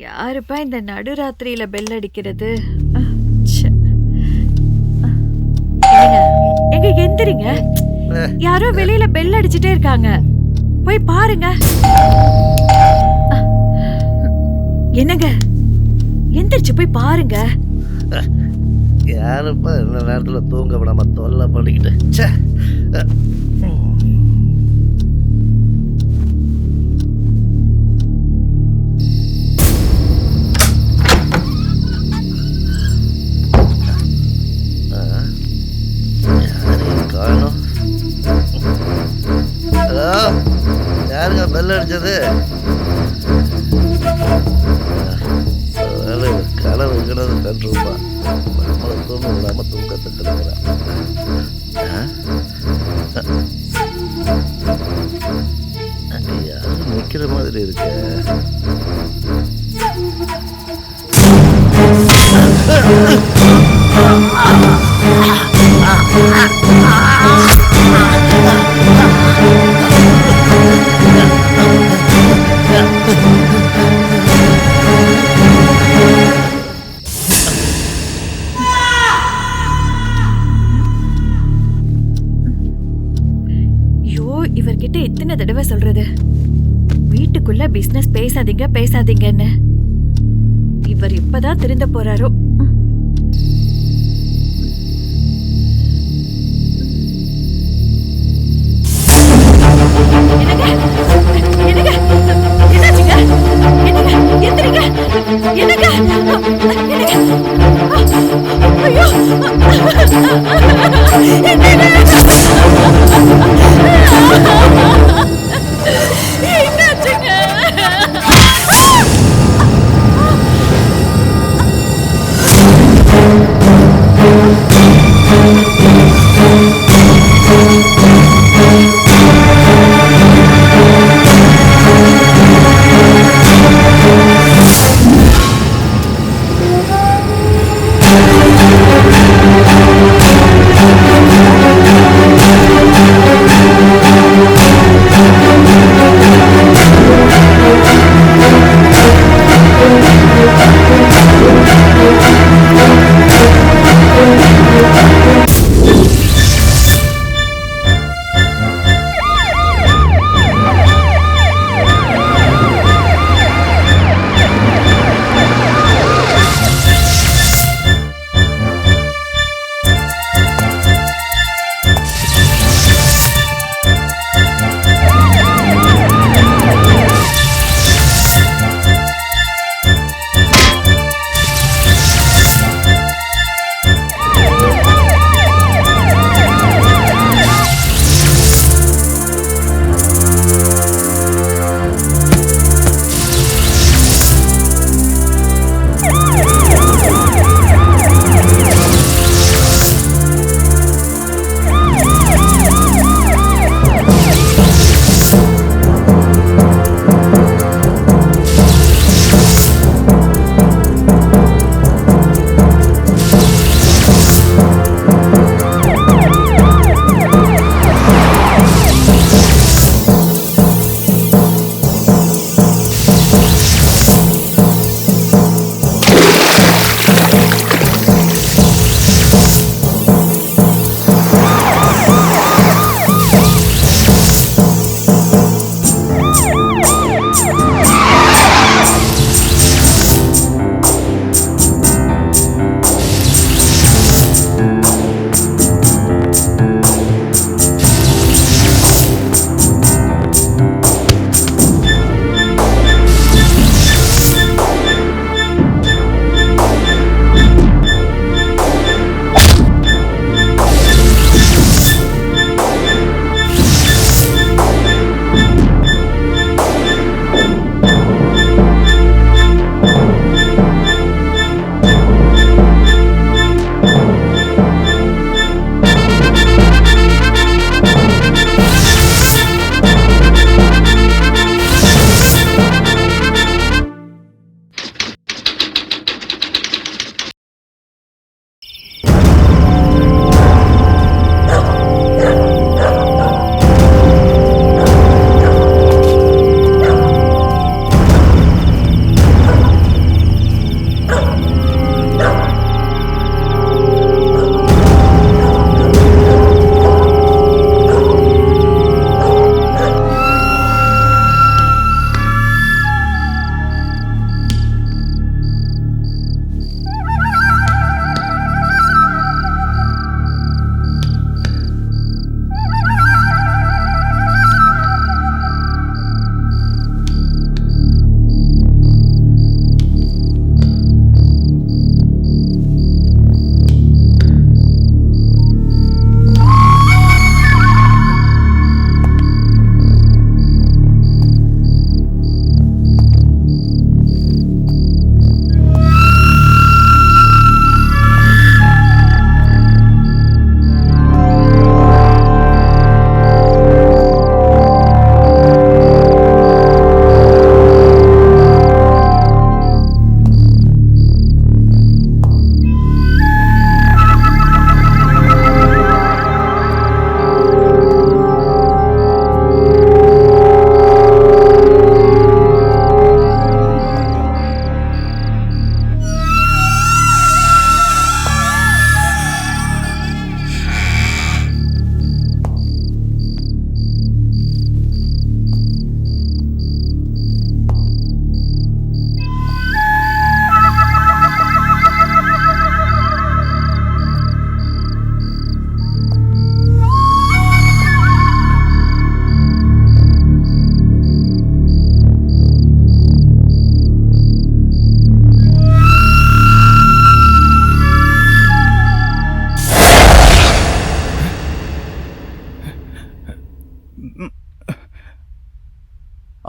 யாருப்பா இந்த நடுராத்திரியில பெல் அடிக்கிறது? எங்க எந்திரிங்க, யாரோ வெளியில பெல் அடிச்சுட்டே இருக்காங்க, போய் பாருங்க. என்னங்க, எந்திரிச்சு போய் பாருங்க. யாருப்பா இந்த நேரத்துல தூங்க விடாம தொல்லை பண்ணிக்கிட்டு? ஹலோ, யாருங்க பெல் அடிச்சது? கனவு கிணறு கண்டுருப்பா, நம்மளை தூங்க விடாம தூக்கத்தை கெடுக்கிறான். அங்கே யாரும் நிற்கிற மாதிரி இருக்க. இவர்கிட்ட எத்தனை தடவை சொல்றது, வீட்டுக்குள்ள பிசினஸ் பேசாதீங்க பேசாதீங்கன்னு. இவர் இப்பதான் திருந்த போறாரோ.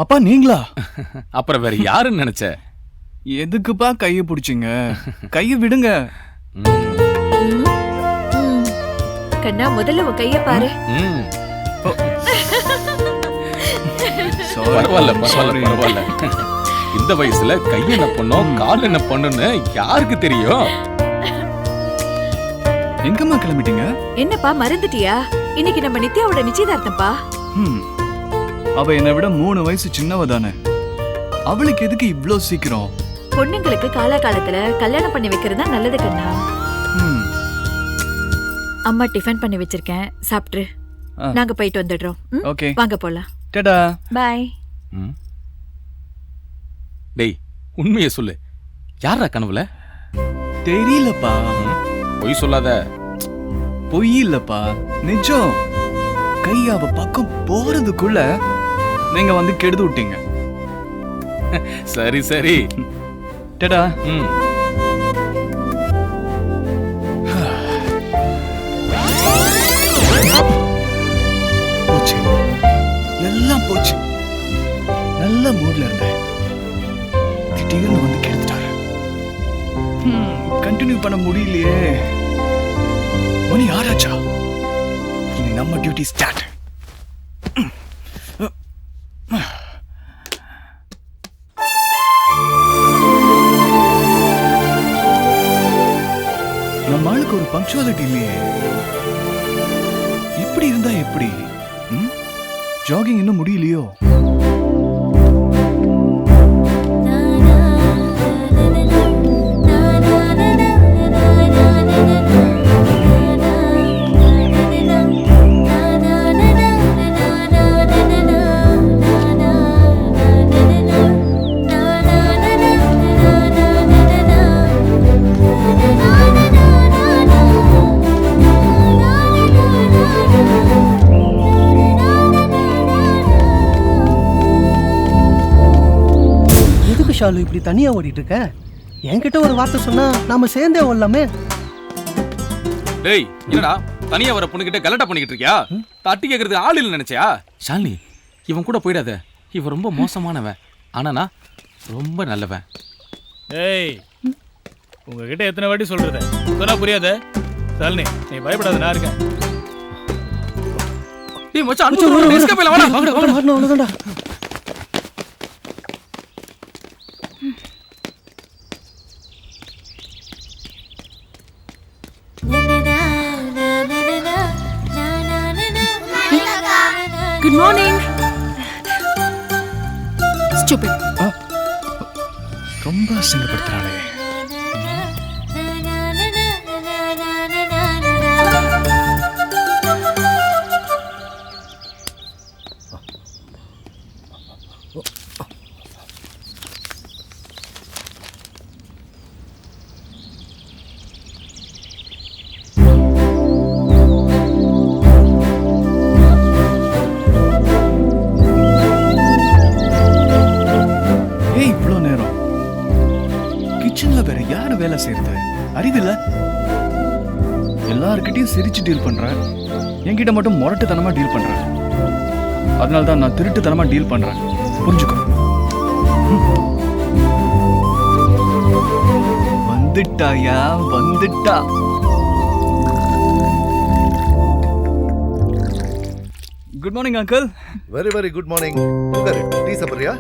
அப்பா நீங்களா? அப்புறம் வேற யாருன்னு நினைச்ச? எதுக்குப்பா கைய பிடிச்சிங்க? கைய விடுங்க. கண்ணா முதல்ல உன் கைய பாரு. பரவாயில்ல பரவாயில்ல பரவாயில்ல. இந்த வயசுல கை என்ன பண்ணும் கால் என்ன பண்ணுன்னு யாருக்கு தெரியும்? எங்கம்மா கிளம்பிட்டீங்க? என்னப்பா மறந்துட்டியா? இன்னைக்கு நம்ம நித்யாவோட நிச்சயதார்த்தம்ப்பா. அவ என்னை விட 3 வயசு சின்னவ தானே. அவளுக்கு எதுக்கு இவ்ளோ சீக்கிரம்? பொண்ணுங்களுக்கு காலகாலத்துல கல்யாணம் பண்ணி வைக்கிறது தான் நல்லது கண்ணா. அம்மா டிஃபன் பண்ணி வச்சிருக்கேன், சாப்பிட்டு நாங்க போயிட்டு வந்துடுறோம். ஓகே வாங்க போலாம். டடா பை. டேய் உண்மையை சொல்லு, யாரா கனவுல? தெரியலப்பா. பொய் சொல்லாத. பொய் இல்லப்பா, நிஜம். கை அவ பக்கம் போறதுக்குள்ள நீங்க வந்து கெடுத்து விட்டீங்க. சரி சரி டடா. போச்சு, எல்லாம் போச்சு. நல்ல மூட்ல இருந்தேன், திடீர்னு வந்து கெடுத்துட்டாரு. கண்டினியூ பண்ண முடியலையே. மணி ஆராச்சா? இனி நம்ம டியூட்டி ஸ்டார்ட். நம்ம ஆளுக்கு ஒரு பங்க்சுவாலிட்டி இல்லையே. இப்படி இருந்தா எப்படி? ஜாகிங் இன்னும் முடியலையோ? ஷாலு இப்படி தனியா ஓடிட்டு இருக்க? என்கிட்ட ஒரு வார்த்தை சொன்னா நாம சேர்ந்தே ஓடலாமே. டேய் என்னடா தனியா வர பொண்ணுகிட்ட கலட்டா பண்ணிக்கிட்டு இருக்கியா? தட்டி கேக்குறது ஆள் இல்ல நினைச்சியா? ஷாலினி இவன் கூட போயிடாத, இவன் ரொம்ப மோசமானவன். ஆனா நான் ரொம்ப நல்லவன். ஏய் உங்ககிட்ட எத்தனை வாட்டி சொல்றது, சொன்னா புரியாத? ஷாலினி நீ பயப்படாத, நான் இருக்கேன். டேய் மச்சான் அனுப்பு, ரிஸ்க் போயில வாடா. அவ்வளவுதான்டா. Good morning. ஸ்டூபிட். ரொம்ப அசிங்கப்படுத்துறாளே. வேலை செய்யறது அறிவில்ல. எல்லார்கிட்டையும் சிரிச்சு டீல் பண்ற, என்கிட்ட மட்டும் முரட்டுத்தனமா டீல் பண்ற. அதனால்தான் நான் திருட்டுத்தனமா டீல் பண்றேன், புரிஞ்சுக்கோ. வந்துட்டாயா? வந்துட்டா. Good morning uncle. Very very good morning. உட்காரு, டீ சாப்பிடுறியா?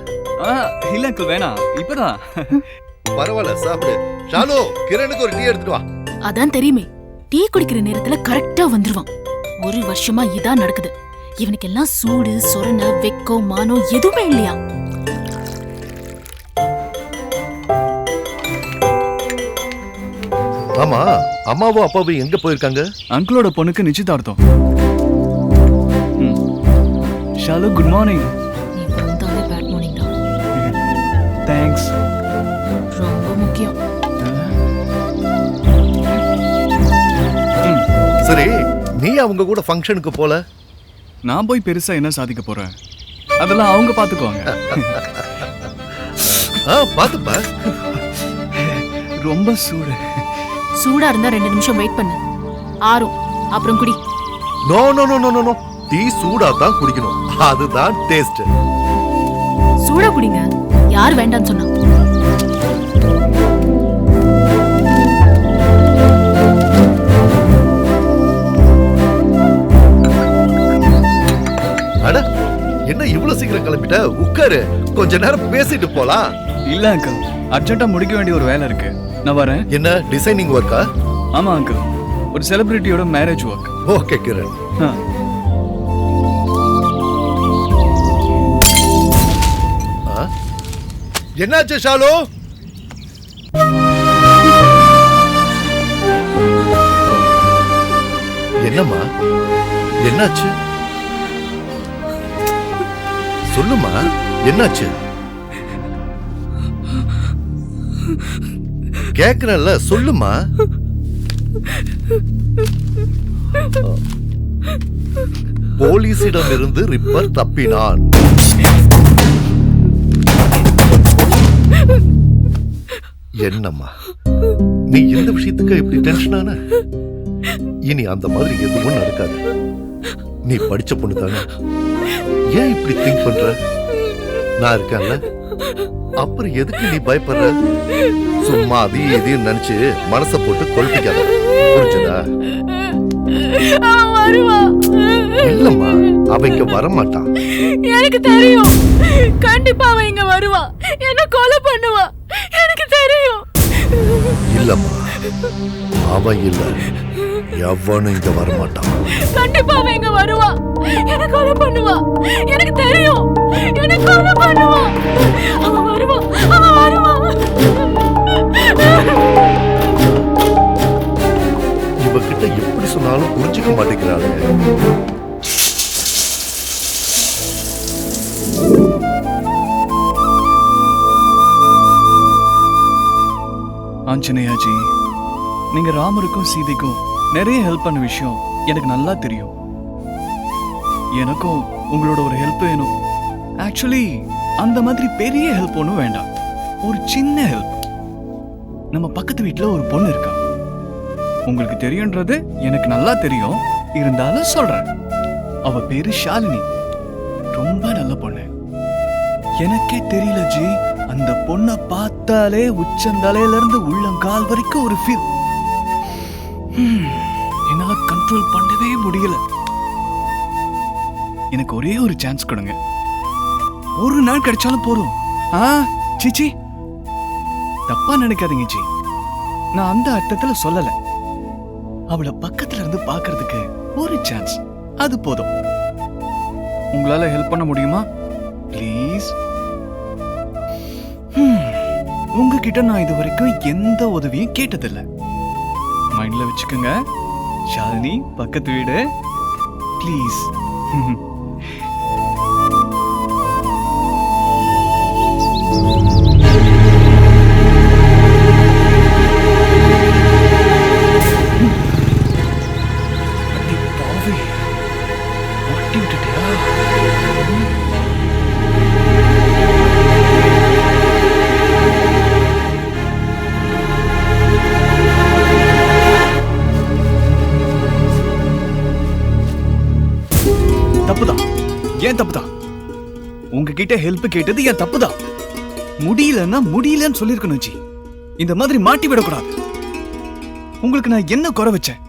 இல்ல அங்கிள், வேணாம், இப்பதான். பரவாயில்ல, சாப்பிடு. ஷாலு, கிரணுக்கு ஒரு டீ எடுத்துட்டு வா. அதான் தெரியுமே, டீ குடிக்கிற நேரத்துல கரெக்டா வந்துருவான். ஒரு வருஷமா இதான் நடக்குது. இவனுக்கு எல்லாம் சூடு சொரண வெக்கம் மானம் எதுவுமே இல்லையா? ஆமா, அம்மாவும் அப்பாவும் எங்க போயிருக்காங்க? அங்கிளோட பொண்ணுக்கு நிச்சயதார்த்தம். Shalu, good morning. நீ வந்தாலே பேட் மார்னிங் தான். தேங்க்ஸ். ரொம்ப முக்கியம். சரி, நீ அவங்க கூட ஃபங்க்ஷனுக்கு போல? நான் போய் பெருசா என்ன சாதிக்க போறேன்? அதெல்லாம் அவங்க பாத்துக்குவாங்க. பாத்துப்பா. ரொம்ப சூடு. சூடா இருந்தா 2 நிமிஷம் வெயிட் பண்ணு, ஆறும் அப்புறம் குடி. No no no no no. Tea சூடா தான் குடிக்கணும், அதுதான் டேஸ்ட். சூடா குடிங்க. யார் வேண்டான்னு சொன்னா? அட என்ன இவ்வளவு சீக்கிரம் கிளம்பிட்ட? உட்காரு, கொஞ்ச நேரம் பேசிட்டு போலாம். இல்ல அங்கிள், அர்ஜென்ட்டா முடிக்க வேண்டிய ஒரு வேலை இருக்கு, நான் வரேன். என்ன டிசைனிங் ஒர்க்கா? ஆமா அங்கிள், ஒரு செலிபிரிட்டியோட மேரேஜ் ஒர்க். ஓகே கிரண். என்னாச்சு ஷாலு? என்னம்மா என்னாச்சு? சொல்லுமா, என்னாச்சு? கேக்குறல்ல, சொல்லுமா. போலீசிடம் இருந்து ரிப்பர் தப்பினான். என்னம்மா நீ இந்த விஷயத்துக்கு இப்படி டென்ஷன் ஆன? இனி அந்த மாதிரி எதுவும் நடக்காது. நீ படிச்ச பொண்ணு தானே, ஏன் இப்படி திங்க் பண்ற? நான் இருக்கேன்ல, அப்புறம் எதுக்கு நீ பயப்படுற? சும்மா அதையும் இதையும் நினைச்சு மனசை போட்டு கொல்பிக்காத, புரிஞ்சதா? இல்லம்மா, அவன் இங்க வரமாட்டான். எனக்கு தெரியும், கண்டிப்பா அவன் இங்க வருவான், என்ன கொலை பண்ணுவான், எனக்கு தெரியும். இல்லம்மா, அவன் இல்ல, எவனும் இங்க வரமாட்டான். கண்டிப்பா அவன் இங்க வருவான், என்ன கொலை பண்ணுவான், எனக்கு தெரியும், என்ன கொலை பண்ணுவான். அவன் வருவான், அவன் வருவான். இவகிட்ட எப்படி சொன்னாலும் புரிஞ்சுக்க மாட்டேங்கிறாளே. ஆஞ்சநேயாஜி, நீங்க ராமருக்கும் சீதைக்கும் நிறைய ஹெல்ப் பண்ண விஷயம் எனக்கு நல்லா தெரியும். எனக்கும் உங்களோட ஒரு ஹெல்ப் வேணும். ஆக்சுவலி அந்த மாதிரி பெரிய ஹெல்ப் ஒன்றும் வேண்டாம், ஒரு சின்ன ஹெல்ப். நம்ம பக்கத்து வீட்டுல ஒரு பொண்ணு இருக்கா, உங்களுக்கு தெரியுன்றது எனக்கு நல்லா தெரியும், இருந்தாலும் சொல்றேன். அவ பேரு ஷாலினி, ரொம்ப நல்ல பொண்ணு. எனக்கே தெரியல ஜி, அந்த பொண்ணை பார்த்தாலே உச்சந்தலையில இருந்து உள்ளங்கால் வரைக்கும் ஒரு ஃபீல். என்னால கண்ட்ரோல் பண்ணவே முடியல. எனக்கு ஒரே ஒரு சான்ஸ் கொடுங்க, ஒரு நாள் கிடைச்சாலும் போதும். சீச்சி, தப்பா நினைக்காதீங்க ஜி, நான் அந்த அர்த்தத்துல சொல்லல. அவளை பக்கத்துல இருந்து பாக்குறதுக்கு ஒரு சான்ஸ், அது போதும். உங்களால ஹெல்ப் பண்ண முடியுமா ப்ளீஸ்? உங்ககிட்ட நான் இது வரைக்கும் எந்த உதவியும் கேட்டதில்லை, மைண்ட்ல வச்சுக்கோங்க. ஷாலினி பக்கத்து வீடு, ப்ளீஸ். தப்புதான், ஏன் தப்புதான்? உங்ககிட்ட ஹெல்ப் கேட்டது என் தப்புதான். முடியலன்னா முடியலன்னு சொல்லிருக்கணும் ஜி, இந்த மாதிரி மாட்டி விடக்கூடாது. உங்களுக்கு நான் என்ன குறை வச்சேன்?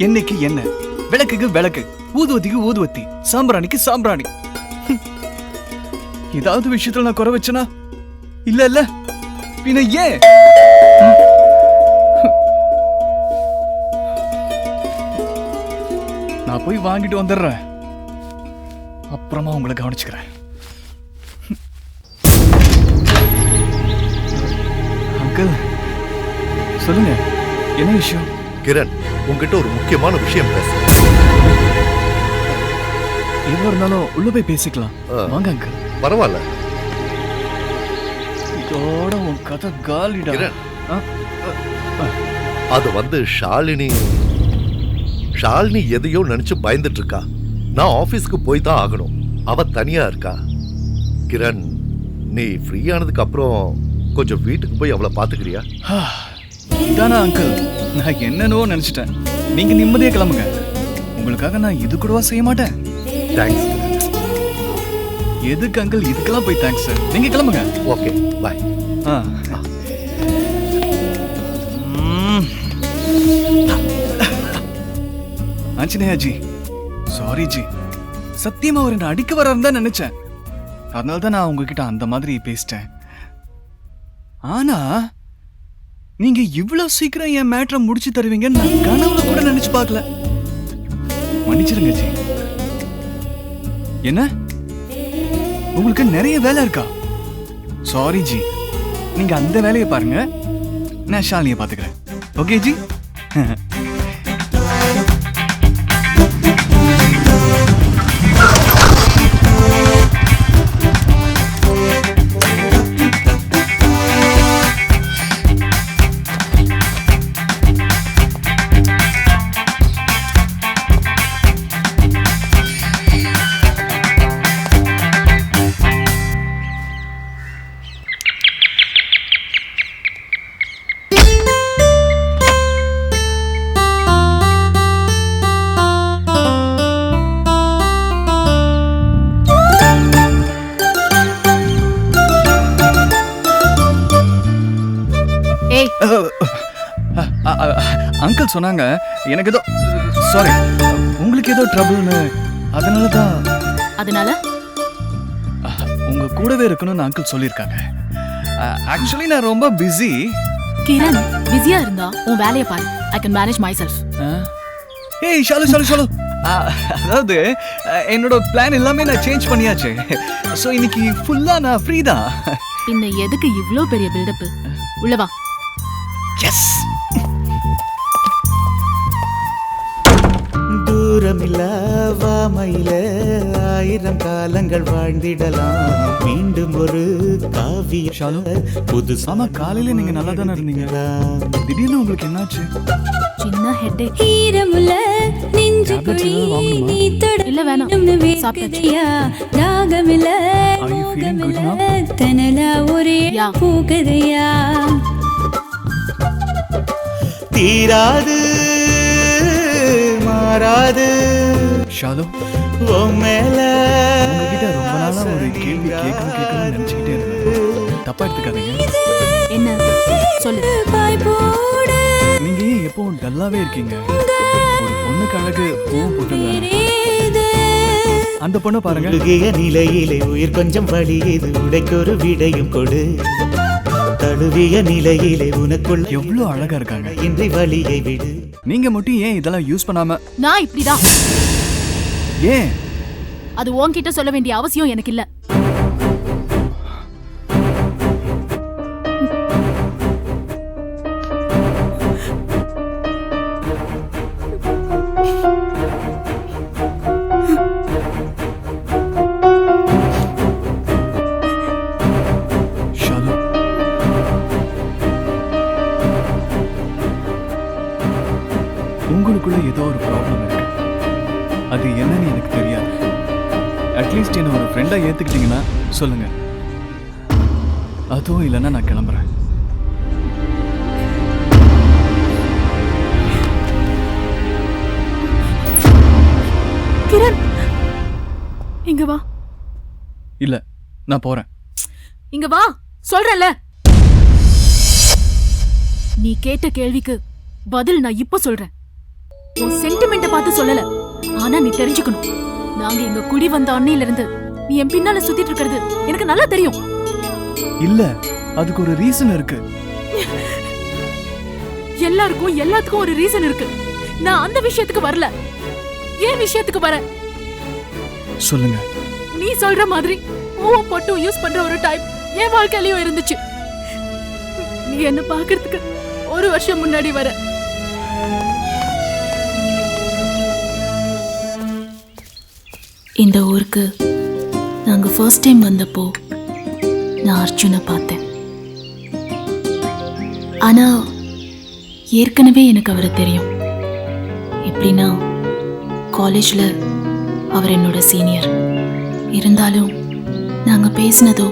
எண்ணெய்க்கு எண்ணெய், விளக்குக்கு விளக்கு, ஊதுவத்திக்கு ஊதுவத்தி, சாம்பிராணிக்கு சாம்பிராணி. ஏதாவது விஷயத்துல நான் குறை வச்சனா? இல்ல இல்ல, பின்ன ஏன்? நான் போய் வாங்கிட்டு வந்துடுறேன், அப்புறமா உங்களை கவனிச்சுக்கிறேன். அங்கிள் சொல்லுங்க, என்ன விஷயம்? கிரண், உங்ககிட்ட ஒரு முக்கியமான விஷயம் பேச. எவ்வளவு இருந்தாலும் உள்ள போய் பேசிக்கலாம், வாங்க அங்கிள். பரவாயில்ல, இதோட உன் கதை காலிடா. கிரண், அது ஷாலினி எதையோ நினைச்சு பயந்துட்டு இருக்கா. நான் ஆபீஸ்க்கு போய் தான் ஆகணும், அவ தனியா இருக்கா. கிரண், நீ ஃப்ரீ ஆனதுக்கு அப்புறம் கொஞ்சம் வீட்டுக்கு போய் அவளை பாத்துக்கிறியா? இதானா அங்கிள், நான் என்னன்னோ நினைச்சிட்டேன். நீங்க நிம்மதியா கிளம்புங்க, உங்களுக்காக நான் இது கூடவா செய்ய மாட்டேன். தேங்க்ஸ். எதுக்கு அங்கிள் இதுக்கெல்லாம் போய் தேங்க்ஸ் சார். நீங்க கிளம்புங்க. Okay bye. Anjaneya G, sorry G. சத்தியமா அவர் என்ன அடிக்க வராருன்னு தான் நினைச்சேன். அதனால தான் நான் உங்ககிட்ட அந்த மாதிரி பேசிட்டேன். ஆனா நீங்க இவ்வளவு சீக்கிரம் என் மேட்டரை முடிச்சு தருவீங்கன்னு நான் கனவுல கூட நினைச்சு பார்க்கல. மன்னிச்சிருங்க ஜி. என்ன உங்களுக்கு நிறைய வேலை இருக்கா? சாரி ஜி, நீங்க அந்த வேலையை பாருங்க, நான் ஷாலினியை பாத்துக்கிறேன். Okay G. அங்கிள் சொன்னாங்க எனக்கு ஏதோ, சாரி, உங்களுக்கு ஏதோ ட்ரபிள்னு, அதனால தான். அதனால உங்க கூடவே இருக்கணும்னு அங்கிள் சொல்லியிருக்காங்க. ஆக்சுவலி நான் ரொம்ப பிஸி. கிரண், பிஸியா இருந்தா உன் வேலையை பாரு. I can manage my self. ஏய் ஷாலு ஷாலு ஷாலு, அதாவது என்னோட பிளான் எல்லாமே நான் சேஞ்ச் பண்ணியாச்சு. ஸோ இன்னைக்கு ஃபுல்லா நான் ஃப்ரீ தான். பின்ன எதுக்கு இவ்ளோ பெரிய பில்டப்? உள்ளவா. எஸ். தூரமில்ல வாமையில 1000 காலங்கள் வாழ்ந்திடலாம். மீண்டும் ஒரு காவிய ஷாலு, புதுசு. ஆமா, காலையில நீங்க நல்லா தானே இருந்தீங்க. திடீர்னு உங்களுக்கு என்னாச்சு? சின்ன ஹெட்டேக். ஈரமுள்ள நெஞ்சுக்குழி நீ இல்ல வேணாம், தொடர்ந்தியா ராகமில்ல Are you feeling good now? தனலா ஒரே Yeah. பூகதையா தீராது மாறாது ஷாலு, மேல உங்ககிட்ட ரொம்ப நாளா ஒரு கேள்வி கேட்கணும்னு நினைச்சுக்கிட்டே இருந்தேன். தப்பா எடுத்துக்காதீங்க. என்ன சொல்லு. பாய் போட நீங்க ஏன் எப்பவும் டல்லாவே இருக்கீங்க? ஒரு பொண்ணுக்கு அழகு பூவும் போட்டுங்க. அந்த பொண்ணை பாருங்க. உருகிய நிலையிலே உயிர் கொஞ்சம் வலியது, உடைக்கொரு விடையும் கொடு. தழுவிய நிலையிலே உனக்குள் எவ்வளவு அழகா இருக்காங்க. இன்றி வலியை விடு. நீங்க மட்டும் ஏன் இதெல்லாம் யூஸ் பண்ணாம? நான் இப்படிதான். ஏன்? அது உன்கிட்ட சொல்ல வேண்டிய அவசியம் எனக்கு இல்ல. ஷாலு, உங்களுக்குள்ள ஏதோ ஒரு ப்ராப்ளம் இருக்கு. அது என்னன்னு எனக்கு தெரியாது. அட்லீஸ்ட் என்ன ஒரு ஃப்ரெண்டா ஏத்துக்கிட்டீங்கன்னா சொல்லுங்க. அதுவும் இல்லைன்னா நான் கிளம்புறேன். கிரண், இங்க வா. இல்ல, நான் போறேன். இங்க வா சொல்றல. நீ கேட்ட கேள்விக்கு பதில் நான் இப்ப சொல்றேன். உன் சென்டிமெண்ட பார்த்து சொல்லல. ஆனா நீ தெரிஞ்சுக்கணும், நாங்க இங்க குடி வந்த அன்னையில இருந்து நீ என் பின்னால சுத்திட்டு இருக்கிறது எனக்கு நல்லா தெரியும். இல்ல, அதுக்கு ஒரு ரீசன் இருக்கு. எல்லாத்துக்கும் ஒரு ரீசன் இருக்கு. நான் அந்த விஷயத்துக்கு வரல. ஏன் விஷயத்துக்கு வர? சொல்லுங்க. நீ சொல்ற மாதிரி பூவும் பொட்டும் யூஸ் பண்ற ஒரு டைம் என் வாழ்க்கையிலயும் இருந்துச்சு. நீ என்ன பாக்குறதுக்கு 1 வருஷம் முன்னாடி வர. இந்த ஊருக்கு நாங்க ஃபர்ஸ்ட் டைம் வந்தப்போ நான் அர்ஜுனை பார்த்தேன். ஆனா ஏற்கனவே எனக்கு அவரை தெரியும். எப்படின்னா, காலேஜ்ல அவர் என்னோட சீனியர். இருந்தாலும் நாங்க பேசினதோ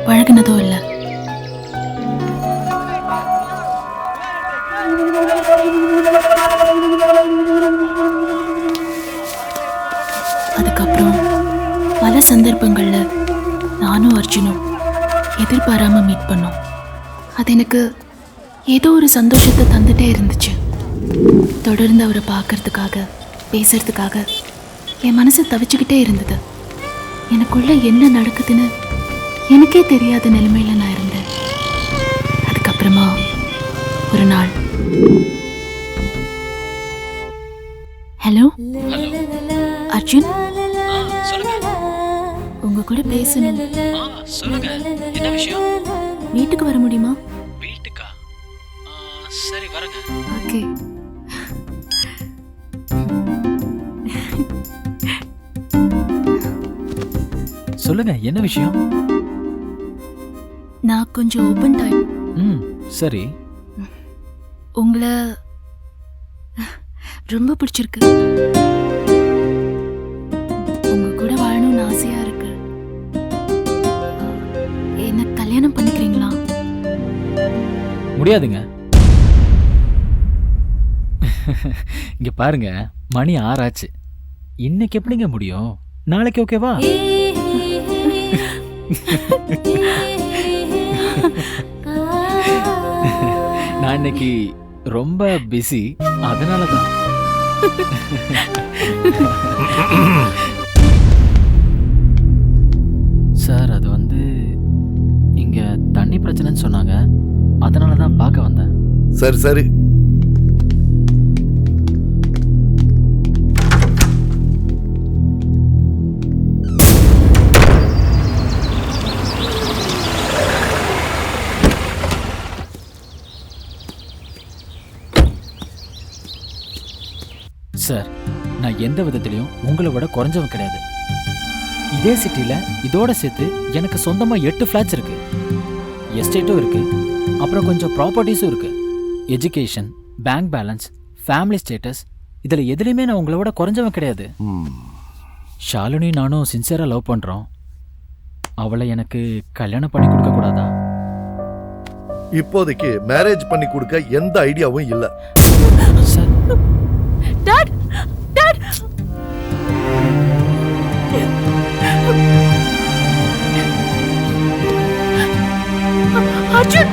பழகினதோ இல்லை. அதுக்கப்புறம் சந்தர்ப்பங்கள்ல நானும் அர்ஜுனும் எதிர்பாராம மீட் பண்ணோம். அது எனக்கு ஏதோ ஒரு சந்தோஷத்தை தந்துட்டே இருந்துச்சு. தொடர்ந்து அவரை பார்க்கறதுக்காக பேசுறதுக்காக என் மனசு தவிச்சுக்கிட்டே இருந்தது. எனக்குள்ள என்ன நடக்குதுன்னு எனக்கே தெரியாத நிலைமையில நான் இருந்தேன். அதுக்கப்புறமா ஒரு நாள், ஹலோ அர்ஜுன், உங்க கூட பேசணும். சொல்லுங்க, என்ன விஷயம்? வீட்டுக்கு வர முடியுமா? வீட்டுக்கா? சரி, வரங்க. ஓகே. சொல்லுங்க, என்ன விஷயம்? நான் கொஞ்சம் ஓப்பன் டைப். சரி. உங்களை ரொம்ப பிடிச்சிருக்கு. உங்க கூட வாழணும்னு ஆசையா இருக்கு. என்ன கல்யாணம் பண்ணிக்கிறீங்களா? முடியாதுங்க. இங்க பாருங்க, மணி 6 ஆச்சு. இன்னைக்கு எப்படிங்க முடியும்? நாளைக்கு ஓகேவா? நான் இன்னைக்கு ரொம்ப பிஸி, அதனாலதான். சார், அது வந்து இங்க தண்ணி பிரச்சனைன்னு சொன்னாங்க, அதனாலதான் பார்க்க வந்தேன். சரி சரி. சார், நான் எந்த விதத்திலையும் உங்களை விட குறைஞ்சவன் கிடையாது. இதே சிட்டில இதோட சேர்த்து எனக்கு சொந்தமா 8 ஃபிளாட்ஸ் இருக்கு, எஸ்டேட்டும் இருக்கு, அப்புறம் கொஞ்சம் ப்ராப்பர்ட்டிஸும் இருக்கு. Education, bank balance, family status, இதுல எதுலையுமே நான் உங்களை விட குறைஞ்சவன் கிடையாது. ஷாலினி நானும் சின்சியரா லவ் பண்றோம். அவளை எனக்கு கல்யாணம் பண்ணி கொடுக்க கூடாதா? இப்போதைக்கு மேரேஜ் பண்ணி கொடுக்க எந்த ஐடியாவும் இல்ல. சார், டாட் டாட் அர்ஜுன்,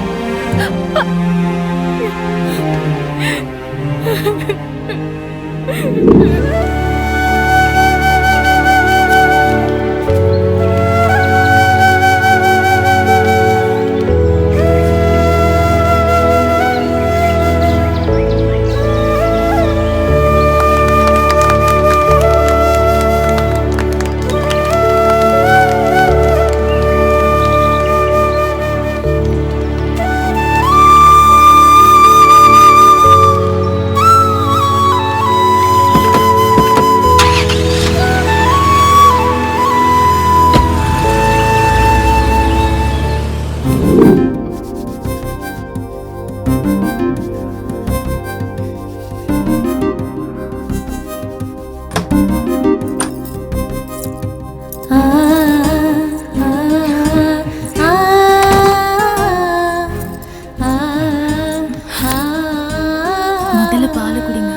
முதல்ல பால் குடிங்க.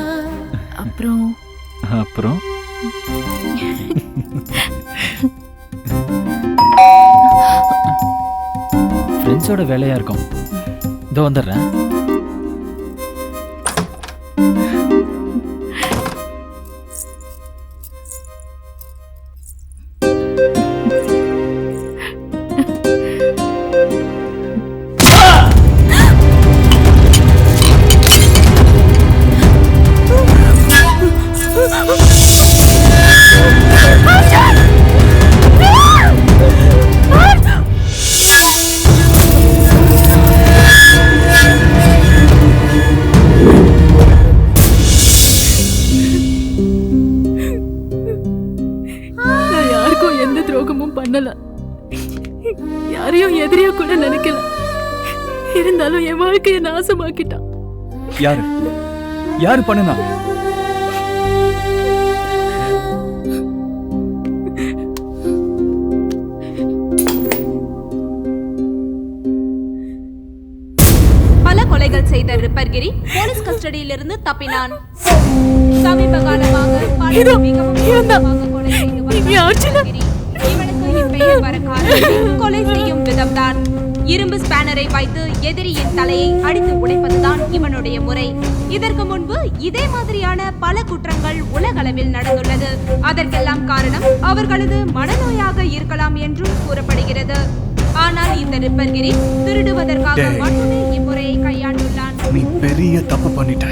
அப்புறம் ஃப்ரெண்ட்ஸோட வேலையா இருக்கும். இதோ வந்துடுறேன். பண்ணல, யாரையும் எதிரியா கூட நினைக்கல. இருந்தாலும் என் வாழ்க்கையை நாசமாக்கிட்டான். யாரு யாரு பண்ணுனா? பல கொலைகள் செய்த ரிப்பர்கிரி போலீஸ் கஸ்டடியிலிருந்து தப்பினான். சமீப காலமாக பல மிகவும் கொலை செய்து வந்த ரிப்பர்கிரி இவனுக்கு வர காரணம் கொலை செய்யும் விதம்தான். இரும்பு ஸ்பேனரை வைத்து எதிரியின் தலையை அடித்து உடைப்பதுதான் இவனுடைய முறை. இதற்கு முன்பு இதே மாதிரியான பல குற்றங்கள் உலகளவில் நடந்துள்ளது. அதற்கெல்லாம் காரணம் அவர்களது மனநோயாக இருக்கலாம் என்றும் கூறப்படுகிறது. ஆனால் இந்த ரிப்பர்கிரி திருடுவதற்காக மட்டுமே இம்முறையை கையாண்டுள்ளான். நீ பெரிய தப்பு பண்ணிட்ட.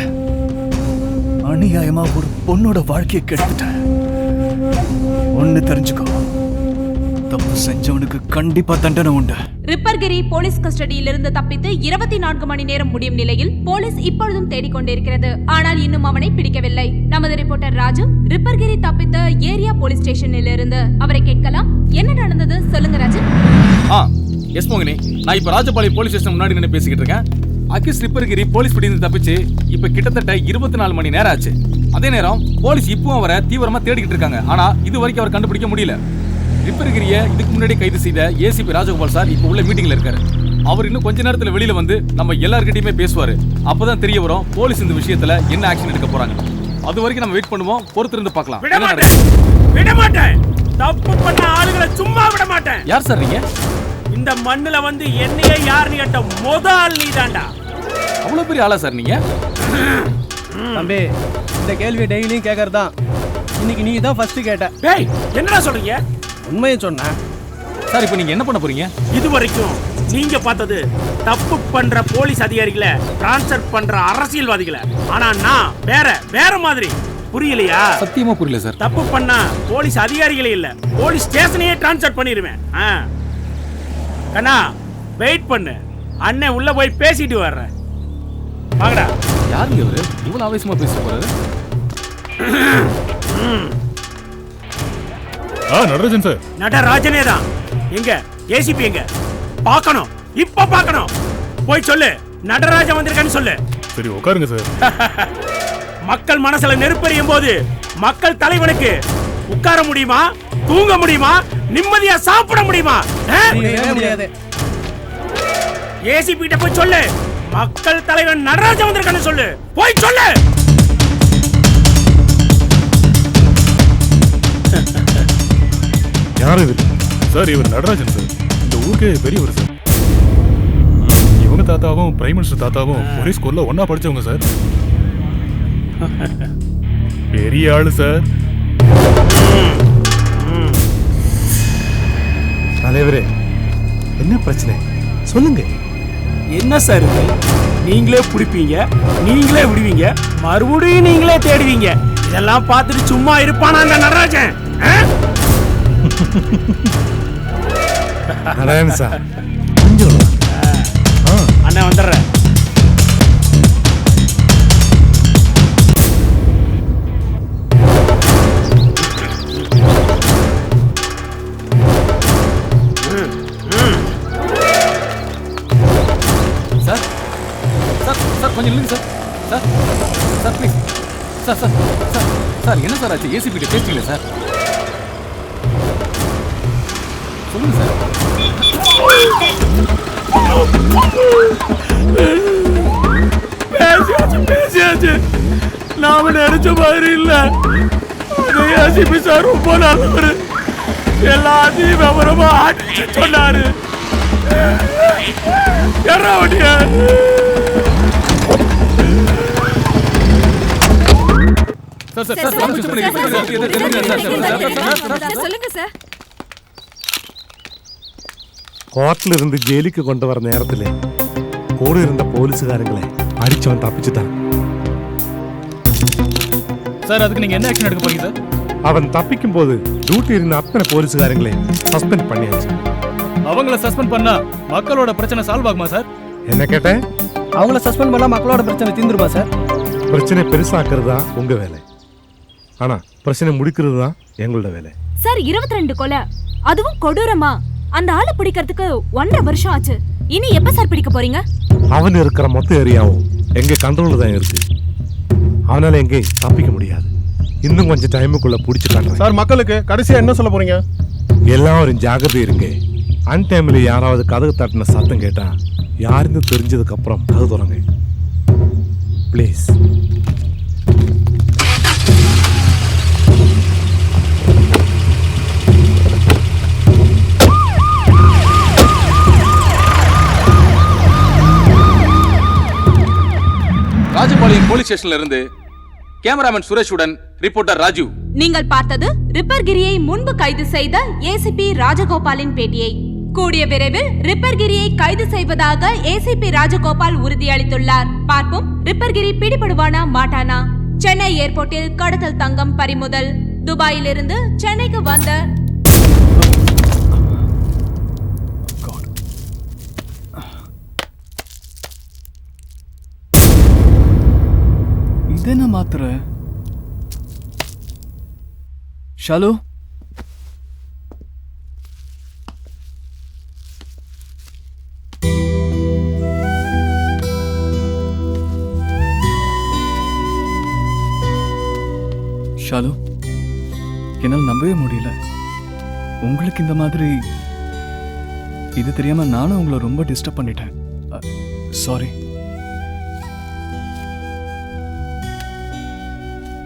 அநியாயமா ஒரு பொண்ணோட வாழ்க்கையை கெடுத்துட்ட. ஒன்னு தெரிஞ்சுக்கோ, தப்பு செஞ்சவனுக்கு கண்டிப்பா தண்டனை உண்டு. ரிப்பர்கிரி போலீஸ் கஸ்டடியிலிருந்து தப்பித்து 24 மணி நேரம் முடியும் நிலையில் போலீஸ் இப்பொழுதும் தேடிக்கொண்டிருக்கிறது. ஆனால் இன்னும் அவனை பிடிக்கவில்லை. நமது ரிப்போர்ட்டர் ராஜு ரிப்பர்கிரி தப்பித்த ஏரியா போலீஸ் ஸ்டேஷனில் இருந்து அவரை கேட்கலாம். என்ன நடந்தது சொல்லுங்க ராஜு. எஸ் மோகினி, நான் இப்ப ராஜபாளையம் போலீஸ் ஸ்டேஷன் முன்னாடி நின்று பேசிக்கிட்டு இருக்கேன். அகிஸ் ரிப்பர்கிரி போலீஸ் பிடிந்து தப்பிச்சு இப்ப கிட்டத்தட்ட 24 மணி நேரம் ஆச்சு. அதே நேரம் போலீஸ் இப்பவும் அவரை தீவிரமா தேடிக்கிட்டு இருக்காங்க. ஆனா இது வரைக்கும் அவர் கண்டுபிடிக்க முடியல. ரிப்பர்கிரிய இதுக்கு முன்னாடி கைது செய்த ஏசிபி ராஜகோபால் சார் இப்ப உள்ள மீட்டிங்ல இருக்காரு. அவர் இன்னும் கொஞ்ச நேரத்துல வெளியில வந்து நம்ம எல்லார்கிட்டயுமே பேசுவாரு. அப்பதான் தெரிய வரும் போலீஸ் இந்த விஷயத்துல என்ன ஆக்ஷன் எடுக்க போறாங்க. அது வரைக்கும் நம்ம வெயிட் பண்ணுவோம், பொறுத்திருந்து பார்க்கலாம். விட மாட்டேன். தப்பு பண்ண ஆளுகளை சும்மா விட மாட்டேன். யார் சார் நீங்க? இந்த மண்ணுல வந்து என்னையே யாருன்னு கேட்ட முதல் நீ தாண்டா. அவ்வளவு பெரிய ஆளா சார் நீங்க? தம்பி, இந்த கேள்வி டெய்லியும் கேட்கறதான். இன்னைக்கு நீ தான் ஃபர்ஸ்ட் கேட்ட. டேய், என்னடா சொல்றீங்க? உண்மையை சொன்னேன் சார். இப்போ நீங்க என்ன பண்ண போறீங்க? இது வரைக்கும் நீங்க பார்த்தது தப்பு பண்ற போலீஸ் அதிகாரிகளை டிரான்ஸ்ஃபர் பண்ற அரசியல்வாதிகளை. ஆனா நான் வேற மாதிரி. புரியலையா? சத்தியமா புரியல சார். தப்பு பண்ணா போலீஸ் அதிகாரிகளே இல்ல, போலீஸ் ஸ்டேஷனையே டிரான்ஸ்ஃபர் பண்ணிடுவேன். கண்ணா வெயிட் பண்ணு, அண்ணன் உள்ள போய் பேசிட்டு வர்றேன். வாங்கடா. யாருங்க இவரு இவ்வளவு ஆவேசமா பேச போறாரு? நடராஜன் சார். நடராஜனே தான். எங்க ஏசிபி எங்க? பார்க்கணும், இப்ப பார்க்கணும். போய் சொல்லு நடராஜன் வந்திருக்கான்னு சொல்லு. சரி உட்காருங்க சார். மக்கள் மனசுல நெருப்பெறியும் போது மக்கள் தலைவனுக்கு உட்கார முடியுமா? தூங்க முடியுமா? நிம்மதியா சாப்பிட முடியுமா? முடியாது. ஏசிபி கிட்ட போய் சொல்லு மக்கள் தலைவன் நடராஜன் வந்திருக்கான்னு சொல்லு. போய் சொல்லு. யார் இது? சார் இவர் நடராஜன் சார். இந்த ஊருக்கே பெரியவர் சார். இவங்க தாத்தாவும் பிரைம் மினிஸ்டர் தாத்தாவும் ஒரே ஸ்கூல்ல ஒன்னா படிச்சவங்க சார். பெரிய ஆளு சார். தலைவரே, என்ன பிரச்சனை சொல்லுங்க. என்ன சார் இது? நீங்களே பிடிப்பீங்க, நீங்களே விடுவீங்க, மறுபடியும் நீங்களே தேடுவீங்க. இதெல்லாம் பார்த்துட்டு சும்மா இருப்பானா அந்த நடராஜன்? நாராயண சார், அண்ணா வந்துடுறேன். சார் சார் சார் கொஞ்சம் இல்லைங்க sir. Sir sir please. Sir sir sir sir என்ன சார் ஆச்சு? ஏசிபி கிட்ட பேசிக்கல சார். சொல்லுங்க சார். பேசியாச்சு. நாம நினைச்ச மாதிரி இல்ல. ஏசிபி சார் ரொம்ப நல்லவர். எல்லாத்தையும் விவரமா ஆட்சி சொன்னாரு. சொல்லுங்க சார். கோர்ட்டில் இருந்து ஜெயிலுக்கு கொண்டு வர நேரத்தில் கூட இருந்த போலீஸுகாரங்களை அடிச்சவன் தப்பிச்சுட்டான் சார். அதுக்கு நீங்க என்ன ஆக்ஷன் எடுக்க போறீங்க சார்? அவன் தப்பிக்கும் போது டியூட்டி இருந்த அத்தனை போலீஸுகாரங்களை சஸ்பெண்ட் பண்ணியாச்சு. அவங்கள சஸ்பெண்ட் பண்ணா மக்களோட பிரச்சனை சால்வ் ஆகுமா சார்? என்ன கேட்டேன்? அவங்கள சஸ்பெண்ட் பண்ணா மக்களோட பிரச்சனை தீந்துருமா சார்? பிரச்சனை பெருசாக்குறது தான் உங்க வேலை, ஆனா பிரச்சனை முடிக்கிறது தான் எங்களோட வேலை. சார் 22 கொலை, அதுவும் கொடூரமா. அந்த ஆளை பிடிக்கிறதுக்கு 1.5 வருஷம் ஆச்சு. இனி எப்ப சார் பிடிக்க போறீங்க? அவன் இருக்கிற மொத்த ஏரியாவும் எங்க கண்ட்ரோல்ல தான் இருக்கு. அவனால எங்கேயும் தப்பிக்க முடியாது. இன்னும் கொஞ்சம் டைமுக்குள்ள பிடிச்சு காட்டுறேன் சார். மக்களுக்கு கடைசியா என்ன சொல்ல போறீங்க? எல்லாரும் ஜாகிரதை இருங்க. அன் டைம்ல யாராவது கதவு தட்டின சத்தம் கேட்டா யாருன்னு தெரிஞ்சதுக்கு அப்புறம் கதவு திறங்க ப்ளீஸ். போலீஸ் ஸ்டேஷன்ல இருந்து கேமராமேன் சுரேஷுடன் ரிப்போர்ட்டர் ராஜு. நீங்கள் பார்த்தது ரிப்பர்கிரியை முன்பு கைது செய்த ஏசிபி ராஜகோபாலின் பேட்டியை. கூடிய விரைவில் ரிப்பர்கிரியை கைது செய்வதாக ஏசிபி ராஜகோபால் உறுதியளித்துள்ளார். பார்ப்போம், ரிப்பர்கிரி பிடிபடுவானா மாட்டானா? சென்னை ஏர்போர்ட்டில் கடத்தல் தங்கம் பறிமுதல். துபாயிலிருந்து சென்னைக்கு வந்த இதென்ன மாத்திர? ஷாலு, ஷாலு, என்னால் நம்பவே முடியல. உங்களுக்கு இந்த மாதிரி இது தெரியாம நானும் உங்களை ரொம்ப டிஸ்டர்ப் பண்ணிட்டேன். சாரி.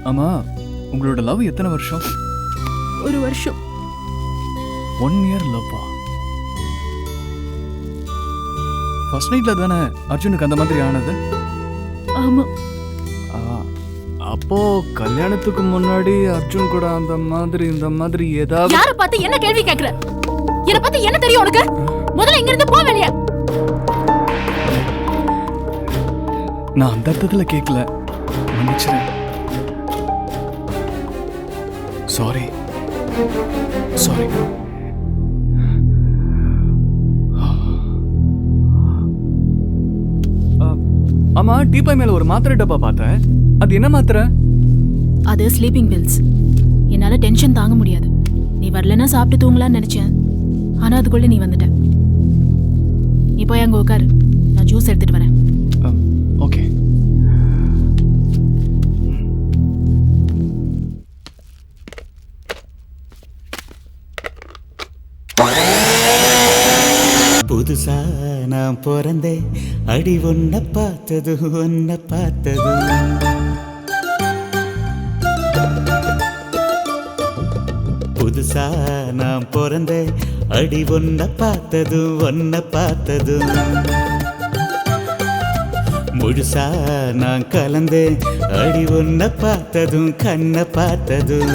ஆமா, உங்களோட லவ் எத்தனை வருஷம்? 1 வருஷம். 1 இயர் லவ்வா? ஃபர்ஸ்ட் நைட்ல தானே அர்ஜுனுக்கு அந்த மாதிரி ஆனது? ஆமா. அப்போ கல்யாணத்துக்கு முன்னாடி அர்ஜுன் கூட அந்த மாதிரி இந்த மாதிரி ஏதாவது... யார பார்த்து என்ன கேள்வி கேக்குற? என்ன பத்தி என்ன தெரியும் உனக்கு? முதல்ல இங்க இருந்து போ வெளிய. நான் அந்த அர்த்தத்துல கேட்கல, மன்னிச்சிரு. Sorry sorry. ஆமா, டீப்பாய் மேல ஒரு மாத்திரை டப்பா பார்த்தேன். அது என்ன மாத்திரை? அது ஸ்லீப்பிங் பில்ஸ். என்னால டென்ஷன் தாங்க முடியாது. நீ வரலன்னா சாப்பிட்டு தூங்கலாம்னு நினைச்சேன். ஆனா அதுக்குள்ள நீ வந்துட்ட. நீ போய் அங்க உட்காரு, நான் ஜூஸ் எடுத்துட்டு வரேன். ஓகே. புதுசா நான் பிறந்தேன், அடி ஒன்ன பார்த்தது ஒன்ன பார்த்தது. புதுசா நான் பிறந்தேன், அடி ஒன்ன பார்த்தது ஒன்ன பார்த்தது. முழுசா நான் கலந்தேன், அடி ஒன்ன பார்த்ததும் கண்ண பார்த்ததும்.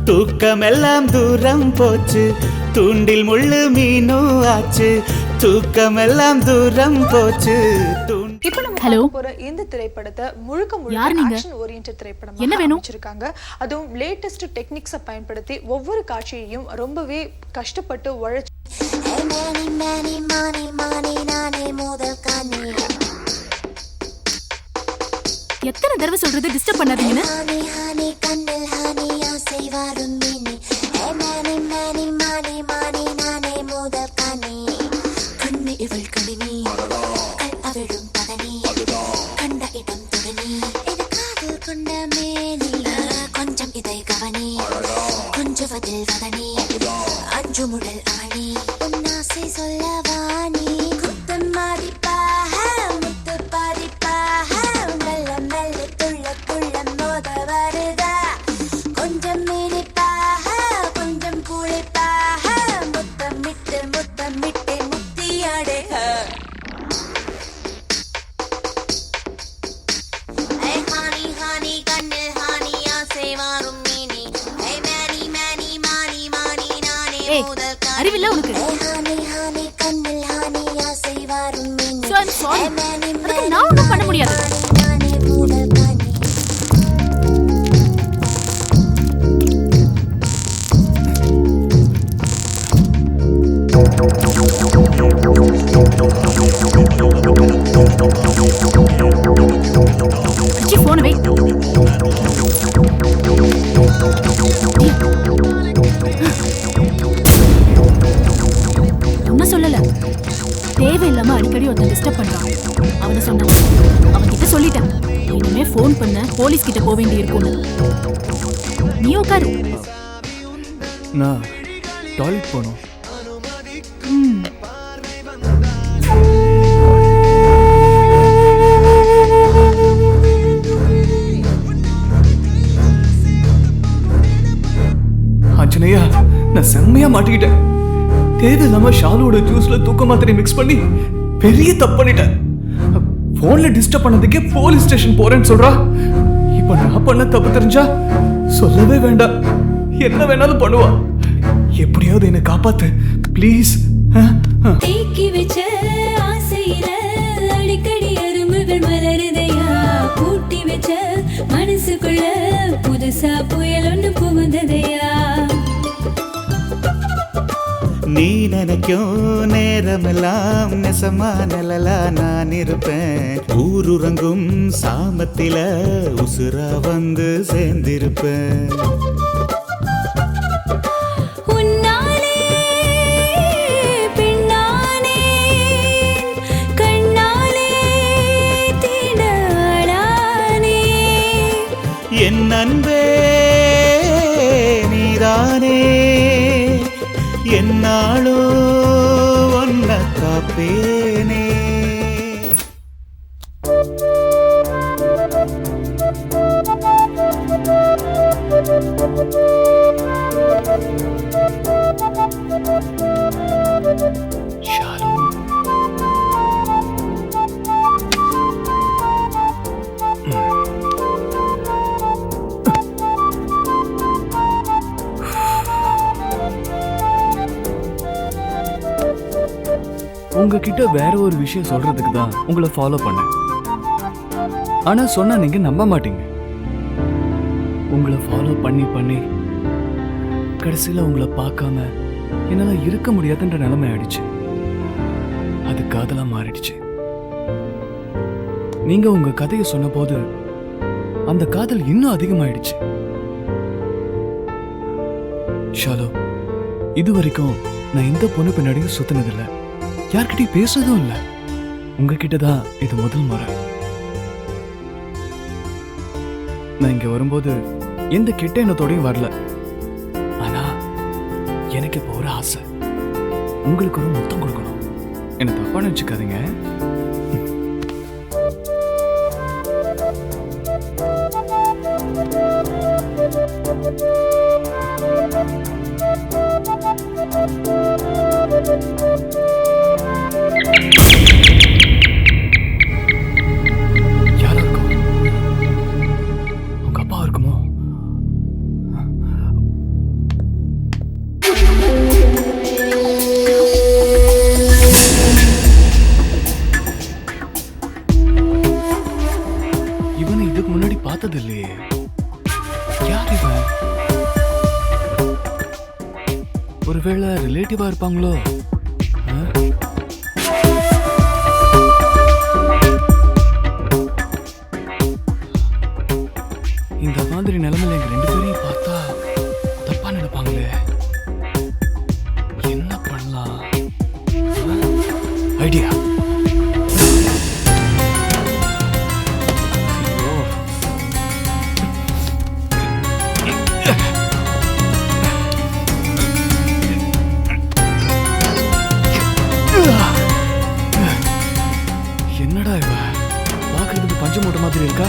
தூக்கமெல்லாம் தூரம் போச்சு, தூண்டில் முள்ளு மீனும் ஆச்சு. தூக்கமெல்லாம் தூரம் போச்சு. இப்போ நம்ம பார்க்க போற இந்த திரைப்படத்தை முழுக்க முழுக்க ஆக்ஷன் ஓரியன்டட் திரைப்படமா அமைச்சிருக்காங்க. அதுவும் லேட்டஸ்ட் டெக்னிக்ஸை பயன்படுத்தி ஒவ்வொரு காட்சியையும் ரொம்பவே கஷ்டப்பட்டு உழைச்சு. எத்தனை தடவை சொல்றது டிஸ்டர்ப் பண்ணாதீங்கன்னு? கொஞ்சம் இதை கவனி, கொஞ்சம் பதில் வதனி, அஞ்சு முடல் அவனி, உன்னாசை சொல்லவானி, குத்தம் மாறிப்பாக முத்து பாரிப்பாக, மெல்ல மெல்ல துள்ள துள்ள மோத வருதா, கொஞ்சம் இனிப்பாக கொஞ்சம் குளிப்பாக, முத்தமிட்டு முத்தமிட்டு முத்தியடைக. அறிவில்ல உனக்கு? நான் ஒன்றும் பண்ண முடியாது. போன வை. ஒன்னும் சொல்லல. தேவையில்லாம அடிக்கடி ஒருத்தன் டிஸ்டர்ப் பண்றான். அவனை சொன்னான், அவன் கிட்ட சொல்லிட்டேன், இனிமே போன் பண்ண போலீஸ் கிட்ட போக வேண்டி இருக்கும்னு. நீ உட்காரு. நான் டாய்லெட் போகணும். ஆஞ்சநேயா, நான் செம்மையா மாட்டிக்கிட்டேன். தேவையில்லாம ஷாலுவோட ஜூஸ்ல தூக்க மாத்திரை மிக்ஸ் பண்ணி பெரிய தப்பு பண்ணிட்டேன். போன்ல டிஸ்டர்ப் பண்ணதுக்கே போலீஸ் ஸ்டேஷன் போறேன்னு சொல்றா. இப்ப நான் பண்ண தப்பு தெரிஞ்சா சொல்லவே வேண்டாம், என்ன வேணாலும் பண்ணுவா. எப்படியாவது என்னை காப்பாத்து ப்ளீஸ். தேக்கி வச்ச ஆசையில அடிக்கடி அரும்புகள் மலருதையா, பூட்டி வச்ச மனசுக்குள்ள புதுசா புயல் ஒன்று புகுந்ததையா. நீ நினைக்கும் நேரமெல்லாம் நெசமா நிழலா நான் இருப்பேன். ஊருறங்கும் சாமத்தில உசுரா வந்து சேர்ந்திருப்பேன். என் அன்பே நீதானே, என்னாளோ ஒன்ன காப்பேனே. உங்ககிட்ட வேற ஒரு விஷயம் சொல்றதுக்கு தான் உங்களை ஃபாலோ பண்ணேன். ஆனா சொன்னா நீங்க நம்ப மாட்டீங்க. உங்களை ஃபாலோ பண்ணி பண்ணி கடைசியில உங்களை பார்க்காம என்னால இருக்க முடியாதுன்ற நிலைமை ஆயிடுச்சு. அது காதலா மாறிடுச்சு. நீங்க உங்க கதையை சொன்ன போது அந்த காதல் இன்னும் அதிகமாயிடுச்சு. ஷாலோ, இது வரைக்கும் நான் எந்த பொண்ணு பின்னாடியும் சுத்தினதில்லை, யார்கிட்டயும் பேசுறதும் இல்ல. உங்ககிட்ட தான் இது முதல் முறை. நான் இங்க வரும்போது எந்த கெட்ட எண்ணத்தோடையும் வரல. ஆனா எனக்கு இப்ப ஒரு ஆசை, உங்களுக்கு ஒரு முத்தம் கொடுக்கணும். என்ன தப்பா நினைச்சுக்காதீங்க. பார்த்ததில்லையே, யார் இவன்? ஒருவேளை ரிலேட்டிவா இருப்பாங்களோ? இந்த மாதிரி நிலைமையில எங்க ரெண்டு பேரையும் பார்த்தா தப்பா நினைப்பாங்களே. என்ன பண்ணலாம்? ஐடியா. என்னடா இவ பாக்குறதுக்கு பஞ்சு மூட்டை மாதிரி இருக்கா,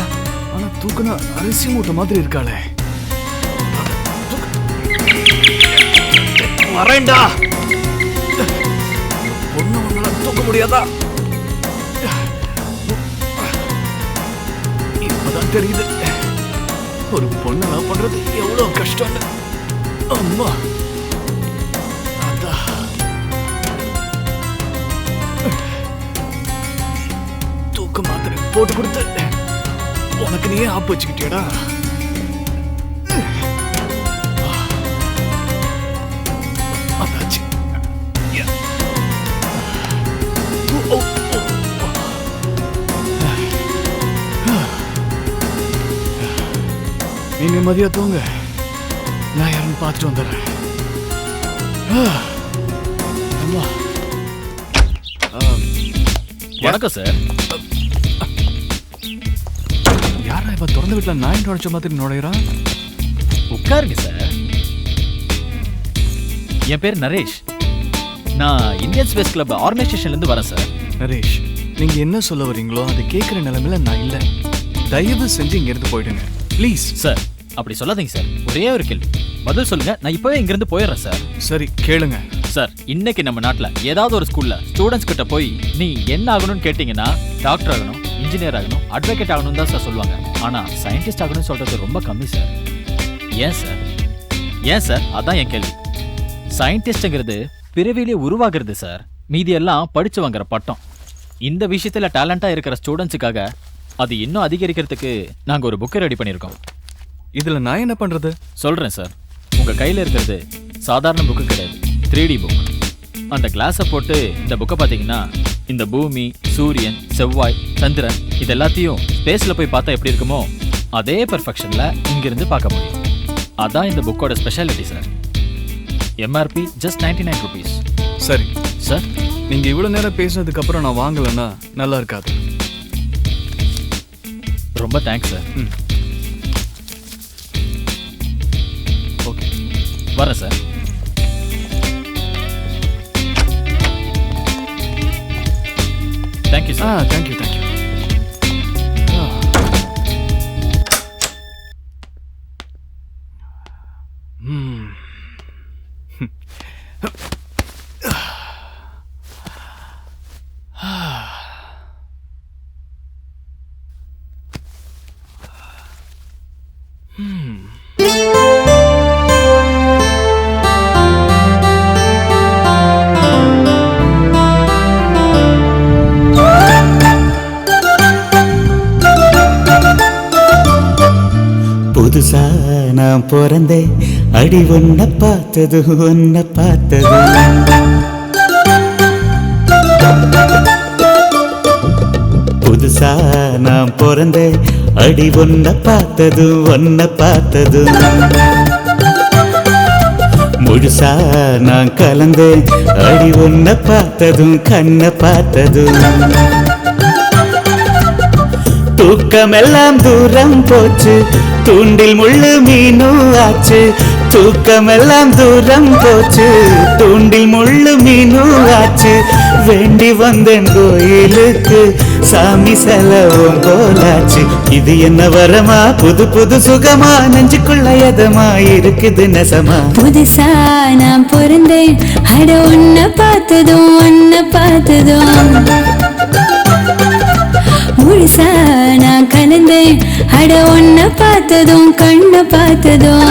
ஆனா தூக்குனா அரிசி மூட்டை மாதிரி இருக்காளே. வரேன்டா, பொண்ணு ஒண்ணால தூக்க முடியாதா? இப்பதான் தெரியுது ஒரு பொண்ணு லவ் பண்றது எவ்வளவு கஷ்டம்னு. அம்மா, தூக்க மாத்திரை போட்டு கொடுத்து உனக்கு நீயே ஆப்பு வச்சுக்கிட்டியடா. அதாச்சு. நீ நிம்மதியா தூங்க, நான் யாருன்னு பார்த்துட்டு வந்துடுறேன். அம்மா. வணக்கம் சார். யாரா இவன் திறந்த வீட்டுல நாய் நுழைச்ச மாதிரி நுழையிறான்? உட்காருங்க சார். என் பேர் நரேஷ். நான் இந்தியன் ஸ்பேஸ் கிளப் ஆர்கனைசேஷன்ல இருந்து வரேன் சார். நரேஷ், நீங்க என்ன சொல்ல வரீங்களோ அதை கேட்கிற நிலைமையில நான் இல்ல. தயவு செஞ்சு இங்க இருந்து போயிடுங்க ப்ளீஸ். சார் அப்படி சொல்லாதீங்க சார். ஒரே ஒரு கேள்வி பதில் சொல்லுங்க, நான் இப்பவே இங்க இருந்து போயிடுறேன் சார். சரி கேளுங்க சார். இன்னைக்கு நம்ம நாட்டுல ஏதாவது ஒரு ஸ்கூல்ல ஸ்டூடெண்ட்ஸ் கிட்ட போய் நீ என்ன ஆகணும்னு கேட்டீங்கன்னா டாக்டர் ஆகணும், இன்ஜினியர் ஆகணும், அட்வொகேட் ஆகணும் தான் சார் சொல்லுவாங்க. ஆனா சயின்டிஸ்ட் ஆகணும்னு சொல்றது ரொம்ப கம்மி சார். ஏன் சார்? ஏன் சார்? அதான் என் கேள்வி. சயின்டிஸ்ட்ங்கிறது பிறவிலே உருவாகிறது சார். மீதி எல்லாம் படிச்சு வாங்குற பட்டம். இந்த விஷயத்துல டேலண்டா இருக்கிற ஸ்டூடெண்ட்ஸுக்காக அது இன்னும் அதிகரிக்கிறதுக்கு நாங்க ஒரு புக்கை ரெடி பண்ணியிருக்கோம். இதுல நான் என்ன பண்றது? சொல்றேன் சார். உங்க கையில இருக்கிறது சாதாரண புக்கு கிடையாது, 3D புக். அந்த கிளாஸை போட்டு இந்த புக்கை பார்த்தீங்கன்னா இந்த பூமி, சூரியன், செவ்வாய், சந்திரன் இது எல்லாத்தையும் ஸ்பேஸ்ல போய் பார்த்தா எப்படி இருக்குமோ அதே பெர்ஃபெக்ஷன்ல இங்கிருந்து பார்க்க முடியும். அதான் இந்த புக்கோட speciality sir. MRP just 99 rupees. சரி சார், நீங்க இவ்வளவு நேரம் பேசினதுக்கு அப்புறம் நான் வாங்கலன்னா நல்லா இருக்காது. ரொம்ப தேங்க்ஸ் சார். ஓகே, வரேன் சார். Thank you sir. தேங்க்யூ. புதுசா நான் பிறந்தேன், அடி ஒன்ன பார்த்தது ஒன்ன பார்த்தது. புதுசா நான் பிறந்தேன், அடி ஒன்ன பார்த்தது ஒன்ன பார்த்தது. முழுசா நான் கலந்தேன், அடி ஒன்ன பார்த்ததும் கண்ண பார்த்ததும். தூக்கமெல்லாம் தூரம் போச்சு, தூண்டில் முள்ளு மீனும் ஆச்சு. தூக்கமெல்லாம் தூரம் போச்சு, தூண்டில் முள்ளு மீனும் ஆச்சு. வேண்டி வந்தேன் கோயிலுக்கு, சாமி செலவும் போலாச்சு. இது என்ன வரமா, புது புது சுகமா, நெஞ்சுக்குள்ள எதமா இருக்குது நெசமா. புதுசா நான் பிறந்தேன், அட ஒன்ன பார்த்ததும் ஒன்ன பார்த்ததும். முழுசா நான் கலந்தேன், அட ஒன்ன பார்த்ததும் கண்ண பார்த்ததும்.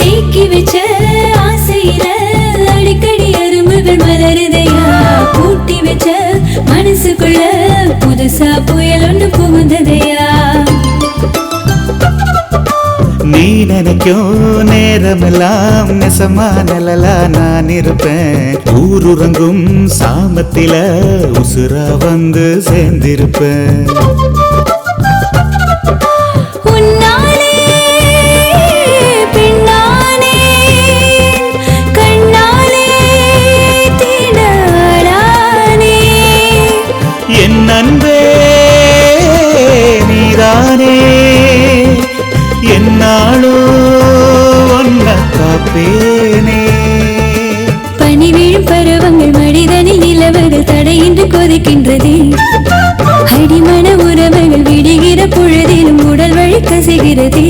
தேக்கி வச்ச ஆசையில அடிக்கடி அரும்புகள் மலருதையா. கூட்டி வச்ச மனசுக்குள்ள புதுசா புயல் ஒன்று புகுந்ததையா. நீ நினைக்கும் நேரமெல்லாம் நெசமா நிழலா நான் இருப்பேன். ஊருறங்கும் சாமத்தில உசுரா வந்து சேர்ந்திருப்பேன். உன்னாலே பெண்ணானே, கண்ணாலே தீண்டானே. என் அன்பே நீதானே, என்னாலும் ஒன்ன காப்பேனே. பனி வீழும் பருவங்கள் மனிதனில் நிலவுகள் தடையின்றி கொதிக்கின்றது. அடிமன உறவுகள் விடுகிற பொழுதிலும் உடல் வழி கசிகிறது.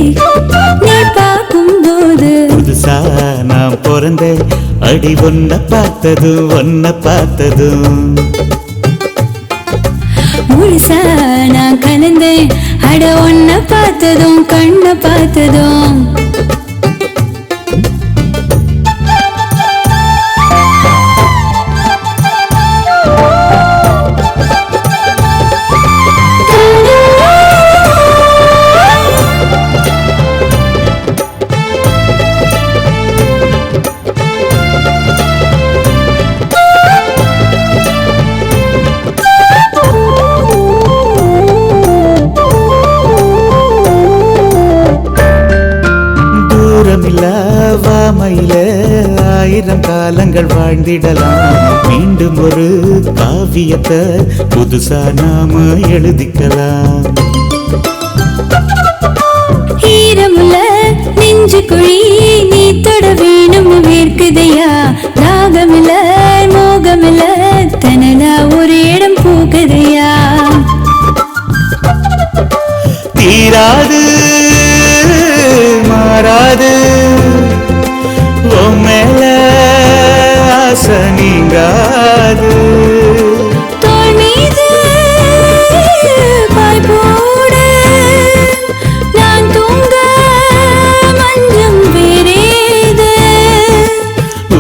நீ பார்க்கும் போது புதுசா நான் பிறந்தேன், அடி ஒன்ன பார்த்தது ஒன்ன பார்த்ததும். முழுசா நான் கலந்தேன், அட ஒன்ன பார்த்ததும் கண்ண பார்த்ததும். வாமையில ஆயிரம் காலங்கள் வாழ்ந்திடலாம். மீண்டும் ஒரு காவியத்தை புதுசா நாம எழுதிக்கலாம். ஈரமுள்ள நெஞ்சு குழி நீ தொட மாறாது மாறாது உன் மேல ஆசை நீங்காது. தோள் மீது பாய் போடு நான் தூங்க மஞ்சம் வேறேது.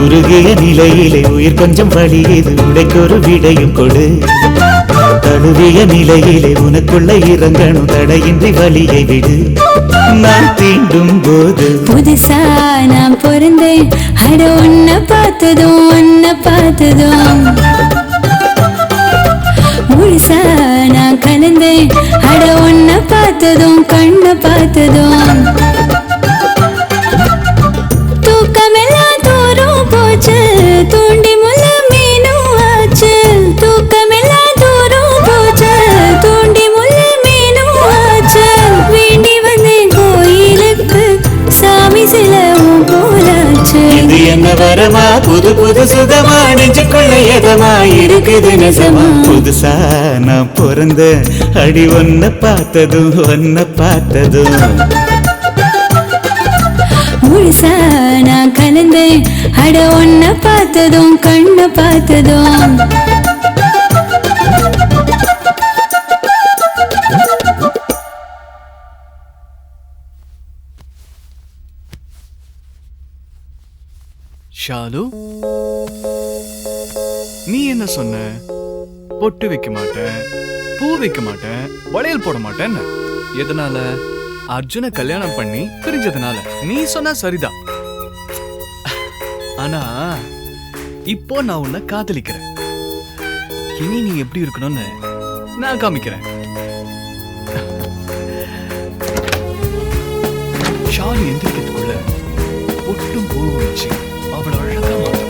உருகிய நிலையிலே உயிர் கொஞ்சம் வலியது உடைக்கொரு விடையும் கொடு. தழுவிய நிலையிலே உனக்குள்ள இறங்கணும் தடையின்றி வலியை விடு. நான் தீண்டும் போது புதுசா நான் பிறந்தேன் அட உன்னை பார்த்ததும் உன்னை பார்த்ததும். முழுசா நான் கலந்தேன் அட உன்னை பார்த்ததும் கண்ணை பார்த்ததும். தூக்கமெல்லாம் தூரம் போச்சு தூண்டி முள்ள மீனும் ஆச்சு. தூக்கமெல்லாம் தூரம் போச்சு தூண்டி முள்ள மீனும் ஆச்சு. வேண்டி வந்தேன் கோயிலுக்கு சாமி சிலவும் போலாச்சு. இது என்ன வரமா புது புது சுகமா நெஞ்சுக்குள்ள எதமா இருக்குது நெசமா. புதுசா நான் பிறந்த அடி ஒன்ன பார்த்ததும் ஒன்ன பார்த்ததும். முழுசா நான் கலந்தேன் அட உன்னை பார்த்ததும் கண்ணை பார்த்ததும். ஷாலு, நீ என்ன சொன்ன? பொட்டு வைக்க மாட்டேன், பூ வைக்க மாட்டேன், வளையல் போட மாட்டேன்னு. எதனால? அர்ஜுனை கல்யாணம் பண்ணி பிரிஞ்சதுனால. நீ சொன்னா சரிதான். ஆனா இப்போ நான் உன்னை காதலிக்கிறேன். இனி நீ எப்படி இருக்கணும்னு நான் காமிக்கிறேன். ஷாலு எந்திரிக்கிறதுக்குள்ள பொட்டும் பூ வச்சு அவளை அழகா மாட்டோம்.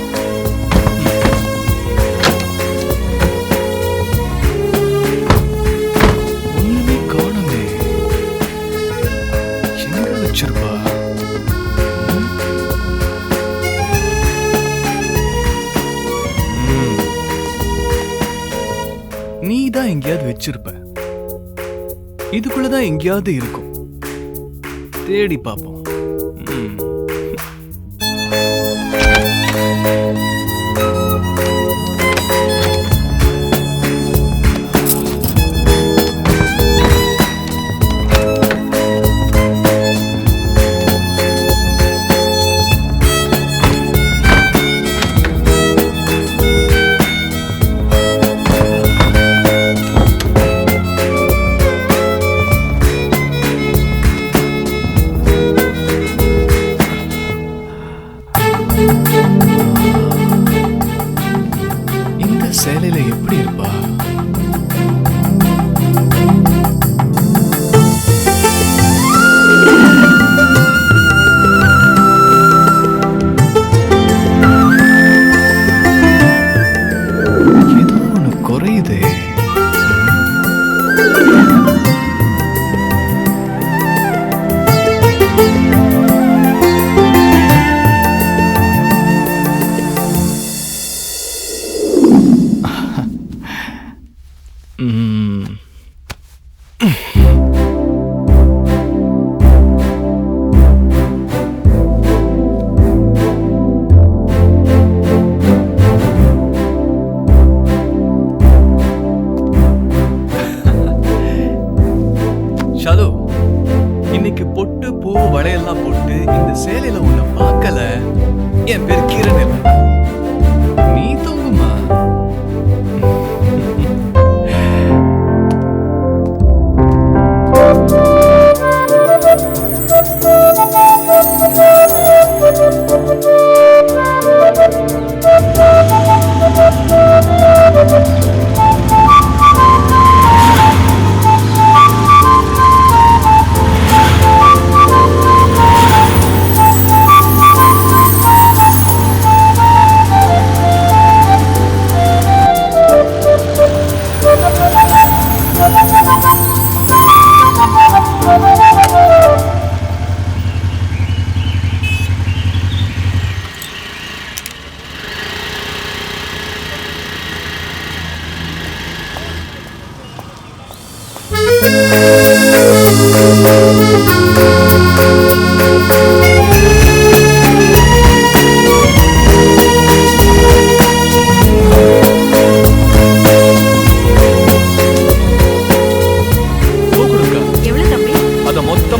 ஒண்ணுமே காணுமே, எங்க வச்சிருப்பா? நீ தான் எங்கேயாவது வச்சிருப்ப. இதுக்குள்ளதான் எங்கேயாவது இருக்கும். தேடி பார்ப்போம். இந்த சேலையில எப்படி இருப்பா? ஏதோ ஒண்ணு குறையுதே. ஷாலு, இன்னைக்கு பொட்டு பூ வளையெல்லாம் போட்டு இந்த சேலையில உன்னை பார்க்கல. என் பேர் கிரண் இல்ல. நீ தூங்குமா?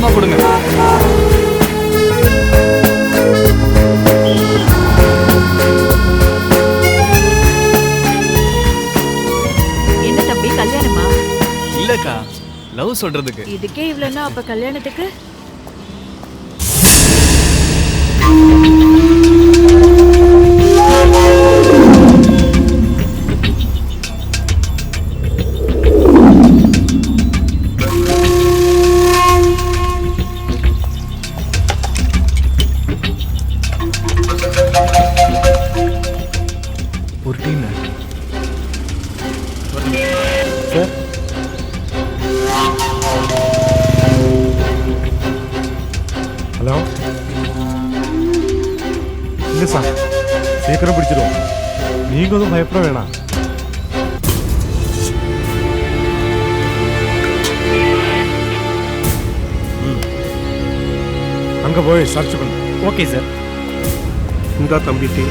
சீக்கிரமா கொடுங்க. என்ன தம்பி கல்யாணமா? இல்லக்கா, லவ் சொல்றதுக்கு. இதுக்கே இவ்வளவுனா அப்ப கல்யாணத்துக்கு? ஒரு டீம் சார் ஹலோ இல்லை சார் சீக்கிரம் பிடிச்சிடும். நீங்கள் ஒன்றும் பயப்பட வேணாம். அங்கே போய் சர்ச் பண்ணு. Okay sir. இந்தா தம்பி டீ.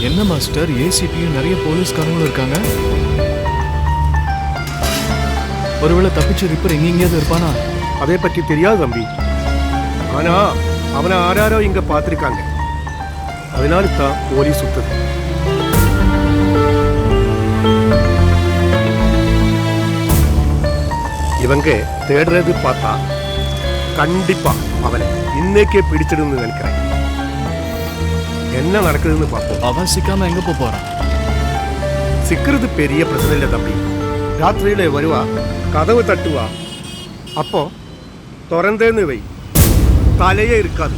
என்ன மாஸ்டர், ஏசிபியும் நிறைய போலீஸ்காரங்களும் இருக்காங்க. ஒருவேளை தப்பிச்சு ரிப்பர் எங்கேயாவது இருப்பானா? அதை பற்றி தெரியாது தம்பி. ஆனா அவனை ஆராரோ இங்க பார்த்துருக்காங்க. அதனால தான் போலீஸ் சுத்தது. இவங்க தேடுறது பார்த்தா கண்டிப்பா அவனை இன்னைக்கே பிடிச்சிடுன்னு நினைக்கிறேன். என்ன நடக்குதுன்னு பார்ப்போம். அவன் சிக்காம எங்க போறான்? சிக்கிறது பெரிய பிரச்சனை இல்லை தம்பி. ராத்திரியில வருவா, கதவு தட்டுவா. அப்போ திறந்தேன்னு வை, தலையே இருக்காது.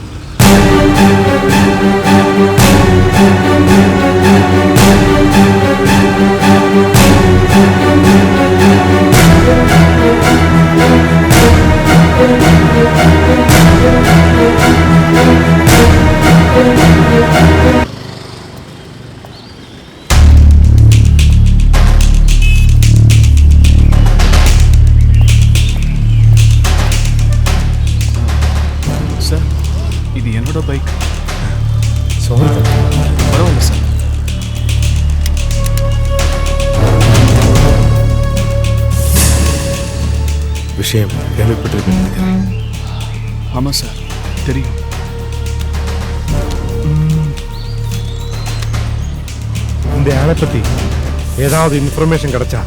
சார், இது என்னோட பைக். சாரி பரவாயில்ல சார். விஷயம் கேள்விப்பட்டிருக்கேன் நினைக்கிறேன். ஆமாம் சார், தெரியும். இந்த ஆளை பற்றி ஏதாவது இன்ஃபர்மேஷன் கிடைச்சா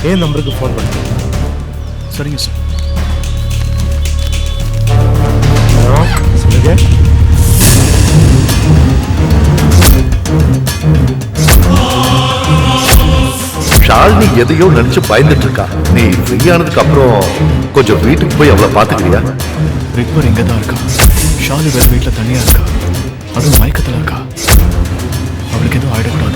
ஏன் நம்பருக்கு ஃபோன் பண்ணு. சரிங்க சார். சொல்லுங்க. ஷாலினி எதையோ நினைச்சு பயந்துட்டு இருக்கா. நீ ஃப்ரீயானதுக்கு அப்புறம் கொஞ்சம் வீட்டுக்கு போய் அவளை பாத்துக்கிறியா? ரிப்பர் இங்க தான் இருக்கா. ஷாலி வேற வீட்டில் தனியா இருக்கா. அதுவும் மயக்கத்தில் இருக்கா. அவளுக்கு எதுவும் ஆயிடக்கூடாது.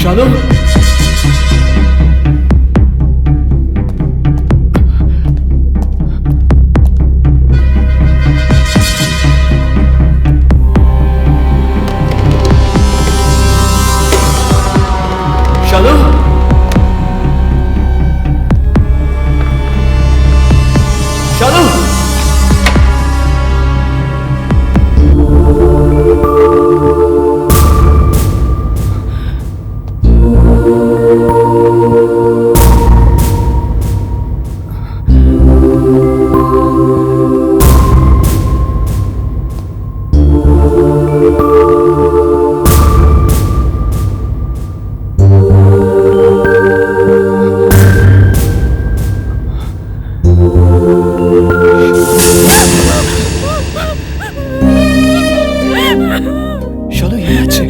ஷாலு, ஷாலு, ஷாலு. ஷாலு, என்னாச்சு?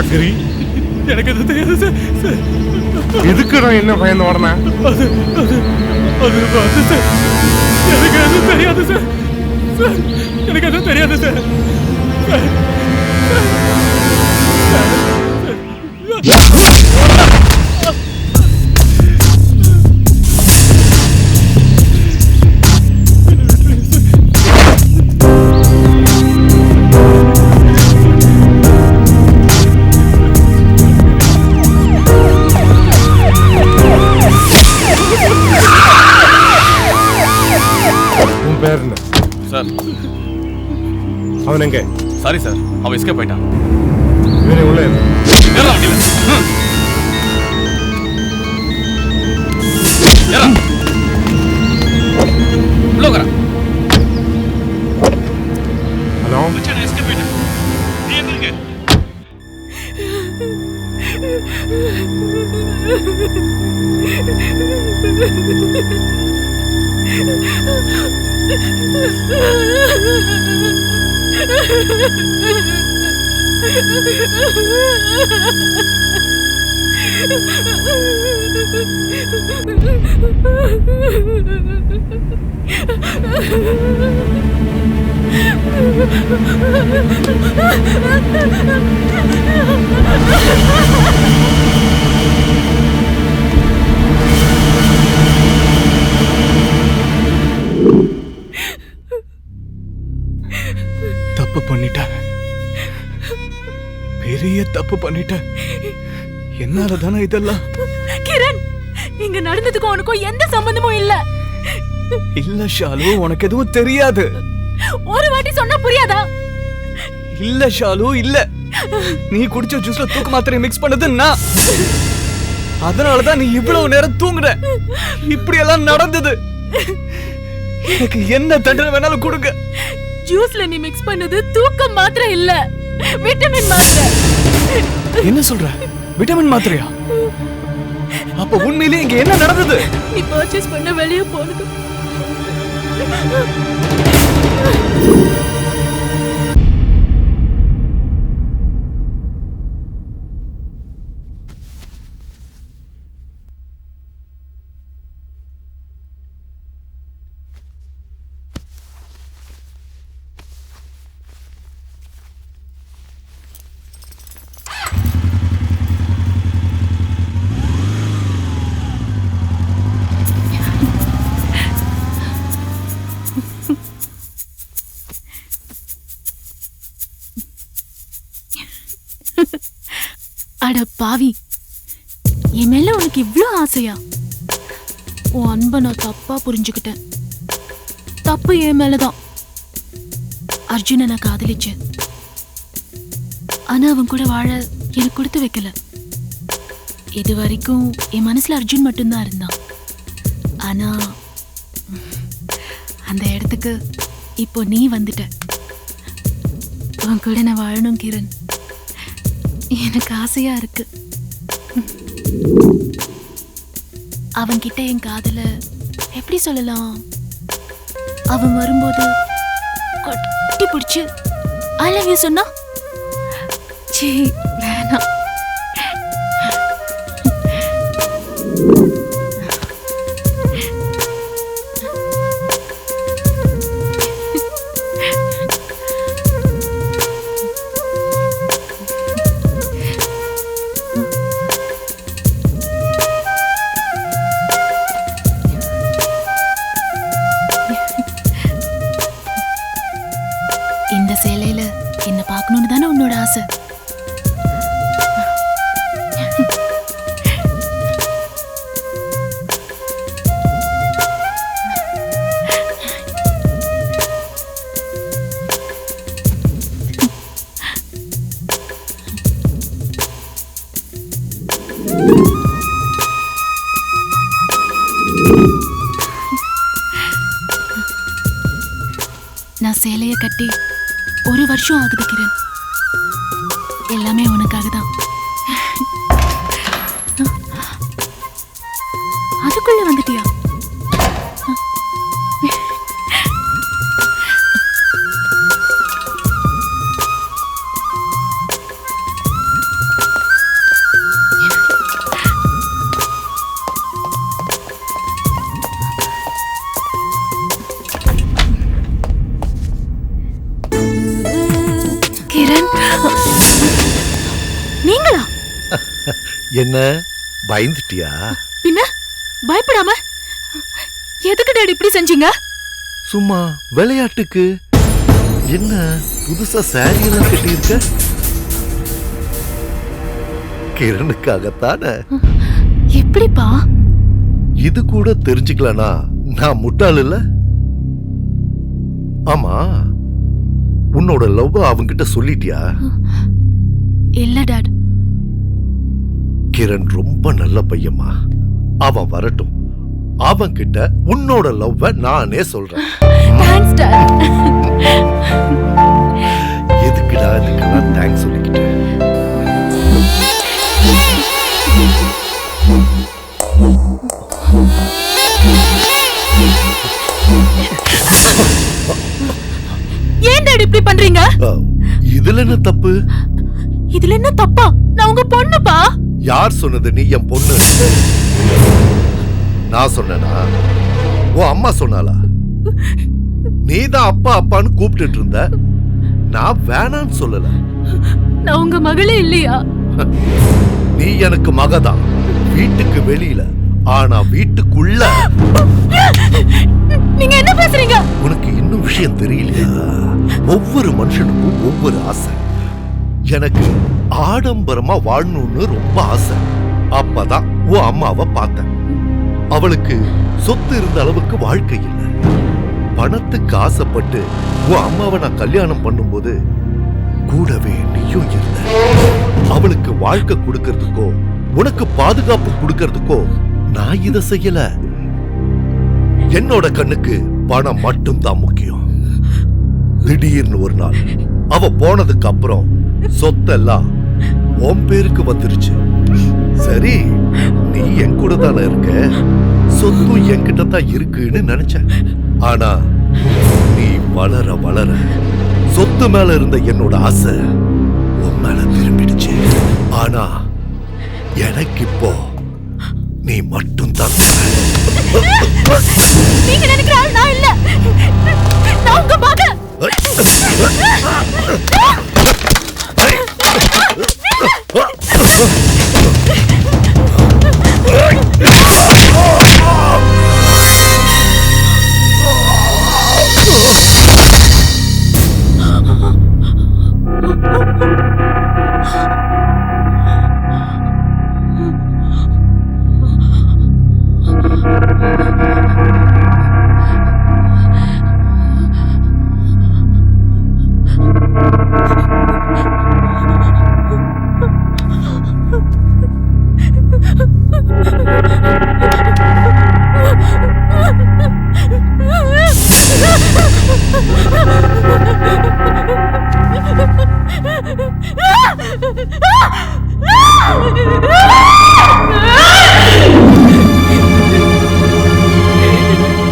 சரி எனக்கு அது தெரியாது சார். எதுக்கு நான் என்ன பயந்து ஓடனேன்? அது அது அது அது சார் எனக்கு அது தெரியாது சார். சார் எனக்கு அது தெரியாது சார். சார் உன் பேர் என்ன? சார் அவன் எங்க? சாரி சார், அவன் எஸ்கேப் ஆயிட்டான். இவனே உள்ள இரு. ஏறா வண்டியில. ஏறா. உள்ள உட்கார. ஹலோ மச்சான் எஸ்கேப் ஆயிட்டான். நீ எங்க இருக்க? தப்பு பண்ணிட்டேன், பெரிய தப்பு பண்ணிட்டேன். என்னால தானே இதெல்லாம்? கிரண், இங்க நடந்ததுக்கும் உனக்கும் எந்த சம்பந்தமும் இல்ல. இல்ல ஷாலு, உனக்கு எதுவும் தெரியாது. ஒரு வாட்டி சொன்னா புரியாதா? இல்ல ஷாலு, இல்ல. நீ குடிச்ச ஜூஸ்ல தூக்க மாத்திரை மிக்ஸ் பண்ணது நான். அதனாலதான் நீ இவ்வளவு நேரம் தூங்குற. இப்படி எல்லாம் நடந்தது. எனக்கு என்ன தண்டனை வேணாலும் கொடுங்க. ஜூஸ்ல நீ மிக்ஸ் பண்ணது தூக்கம் மாத்திரை இல்ல, விட்டமின் மாத்திரை. என்ன சொல்ற? விட்டமின் மாத்திரையா? அப்ப உண்மையிலே இங்க என்ன நடந்தது? நீ பர்ச்சேஸ் பண்ண வெளிய போனது. அட பாவி, என் மேல உனக்கு இவ்ளோ ஆசையா? உன் அன்பை நான் தப்பா புரிஞ்சுக்கிட்டேன். தப்பு என் மேலதான். அர்ஜுனை நான் காதலிச்சேன், ஆனா அவன் கூட வாழ எனக்கு கொடுத்து வைக்கல. இது வரைக்கும் என் மனசுல அர்ஜுன் மட்டும்தான் இருந்தான். ஆனா அந்த இடத்துக்கு இப்போ நீ வந்துட்ட. உன் கூட நான் வாழணும் கிரண், எனக்கு ஆசையா இருக்கு. அவன்கிட்ட என் காதல எப்படி சொல்லலாம்? அவன் வரும்போது கட்டி பிடிச்சு ஐ லவ் யூ சொன்னா, சீ வேணாம். இந்த சேலையில என்ன பார்க்கணும்னு தானே உன்னோட ஆசை? நான் சேலைய கட்டி 1 வருஷம் ஆகுது கிரண். எல்லாமே உனக்காக தான். அதுக்குள்ள வந்துட்டியா? என்ன பயந்துட்டியா? பின்ன பயப்படாம எதுக்கு டாடி இப்படி செஞ்சீங்க? சும்மா விளையாட்டுக்கு. என்ன புதுசா சாரி எல்லாம் கட்டியிருக்க? கிரணுக்காகத்தானே. எப்படிப்பா? இது கூட தெரிஞ்சுக்கலனா நான் முட்டாள் இல்ல. ஆமா, உன்னோட லவ் அவங்கிட்ட சொல்லிட்டியா? இல்ல டாட். கிரண் ரொம்ப நல்ல பையம்மா. அவன் வரட்டும், அவன் கிட்ட உன்னோட லவ்வ நானே சொல்றேன். Thanks dot. எதுக்குடா இதுக்கெல்லாம் தேங்க்ஸ் சொல்லிக்கிட்டு? ஏன் டாடி இப்படி பண்றீங்க? இதுல என்ன தப்பு? இதுல என்ன தப்பா? நான் உங்க பொண்ணுப்பா. யார் சொன்னது நீ என் பொண்ணு? நான் சொன்னேனா? உன் அம்மா சொன்னாளா? நீதான் அப்பா அப்பான்னு கூப்பிட்டு இருந்த. நான் வேணான்னு சொல்லல. நான் உங்க மகளே இல்லையா? நீ எனக்கு மகதான், வீட்டுக்கு வெளியில. ஆனா வீட்டுக்குள்ள நீங்க என்ன பேசுறீங்க? உனக்கு இன்னும் விஷயம் தெரியலையா? ஒவ்வொரு மனுஷனுக்கும் ஒவ்வொரு ஆசை. எனக்கு ஆடம்பரமா வாழணும்னு ரொம்ப ஆசை. அப்பதான் உன் அம்மாவை பார்த்தேன். அவளுக்கு சொத்து இருந்த அளவுக்கு வாழ்க்கை இல்லை. பணத்துக்கு ஆசைப்பட்டு உன் அம்மாவை நான் கல்யாணம் பண்ணும்போது கூடவே நீயும் இருந்த. அவளுக்கு வாழ்க்கை கொடுக்கறதுக்கோ உனக்கு பாதுகாப்பு கொடுக்கறதுக்கோ நான் இதை செய்யல. என்னோட கண்ணுக்கு பணம் மட்டும்தான் முக்கியம். திடீர்னு ஒரு நாள் அவ போனதுக்கு அப்புறம் சொத்தெல்லாம் உன் பேருக்கு வந்துருச்சு. சரி, நீ என் கூட தானே இருக்க, சொத்தும் என்கிட்ட தான் இருக்குன்னு நினைச்சேன். ஆனா நீ வளர வளர சொத்து மேல இருந்த என்னோட ஆசை உன் மேல திரும்பிடுச்சு. ஆனா எனக்கு இப்போ நீ மட்டும் தான். நீங்க நினைக்கிற ஆள் நான் இல்ல. நான் உங்க மகள்.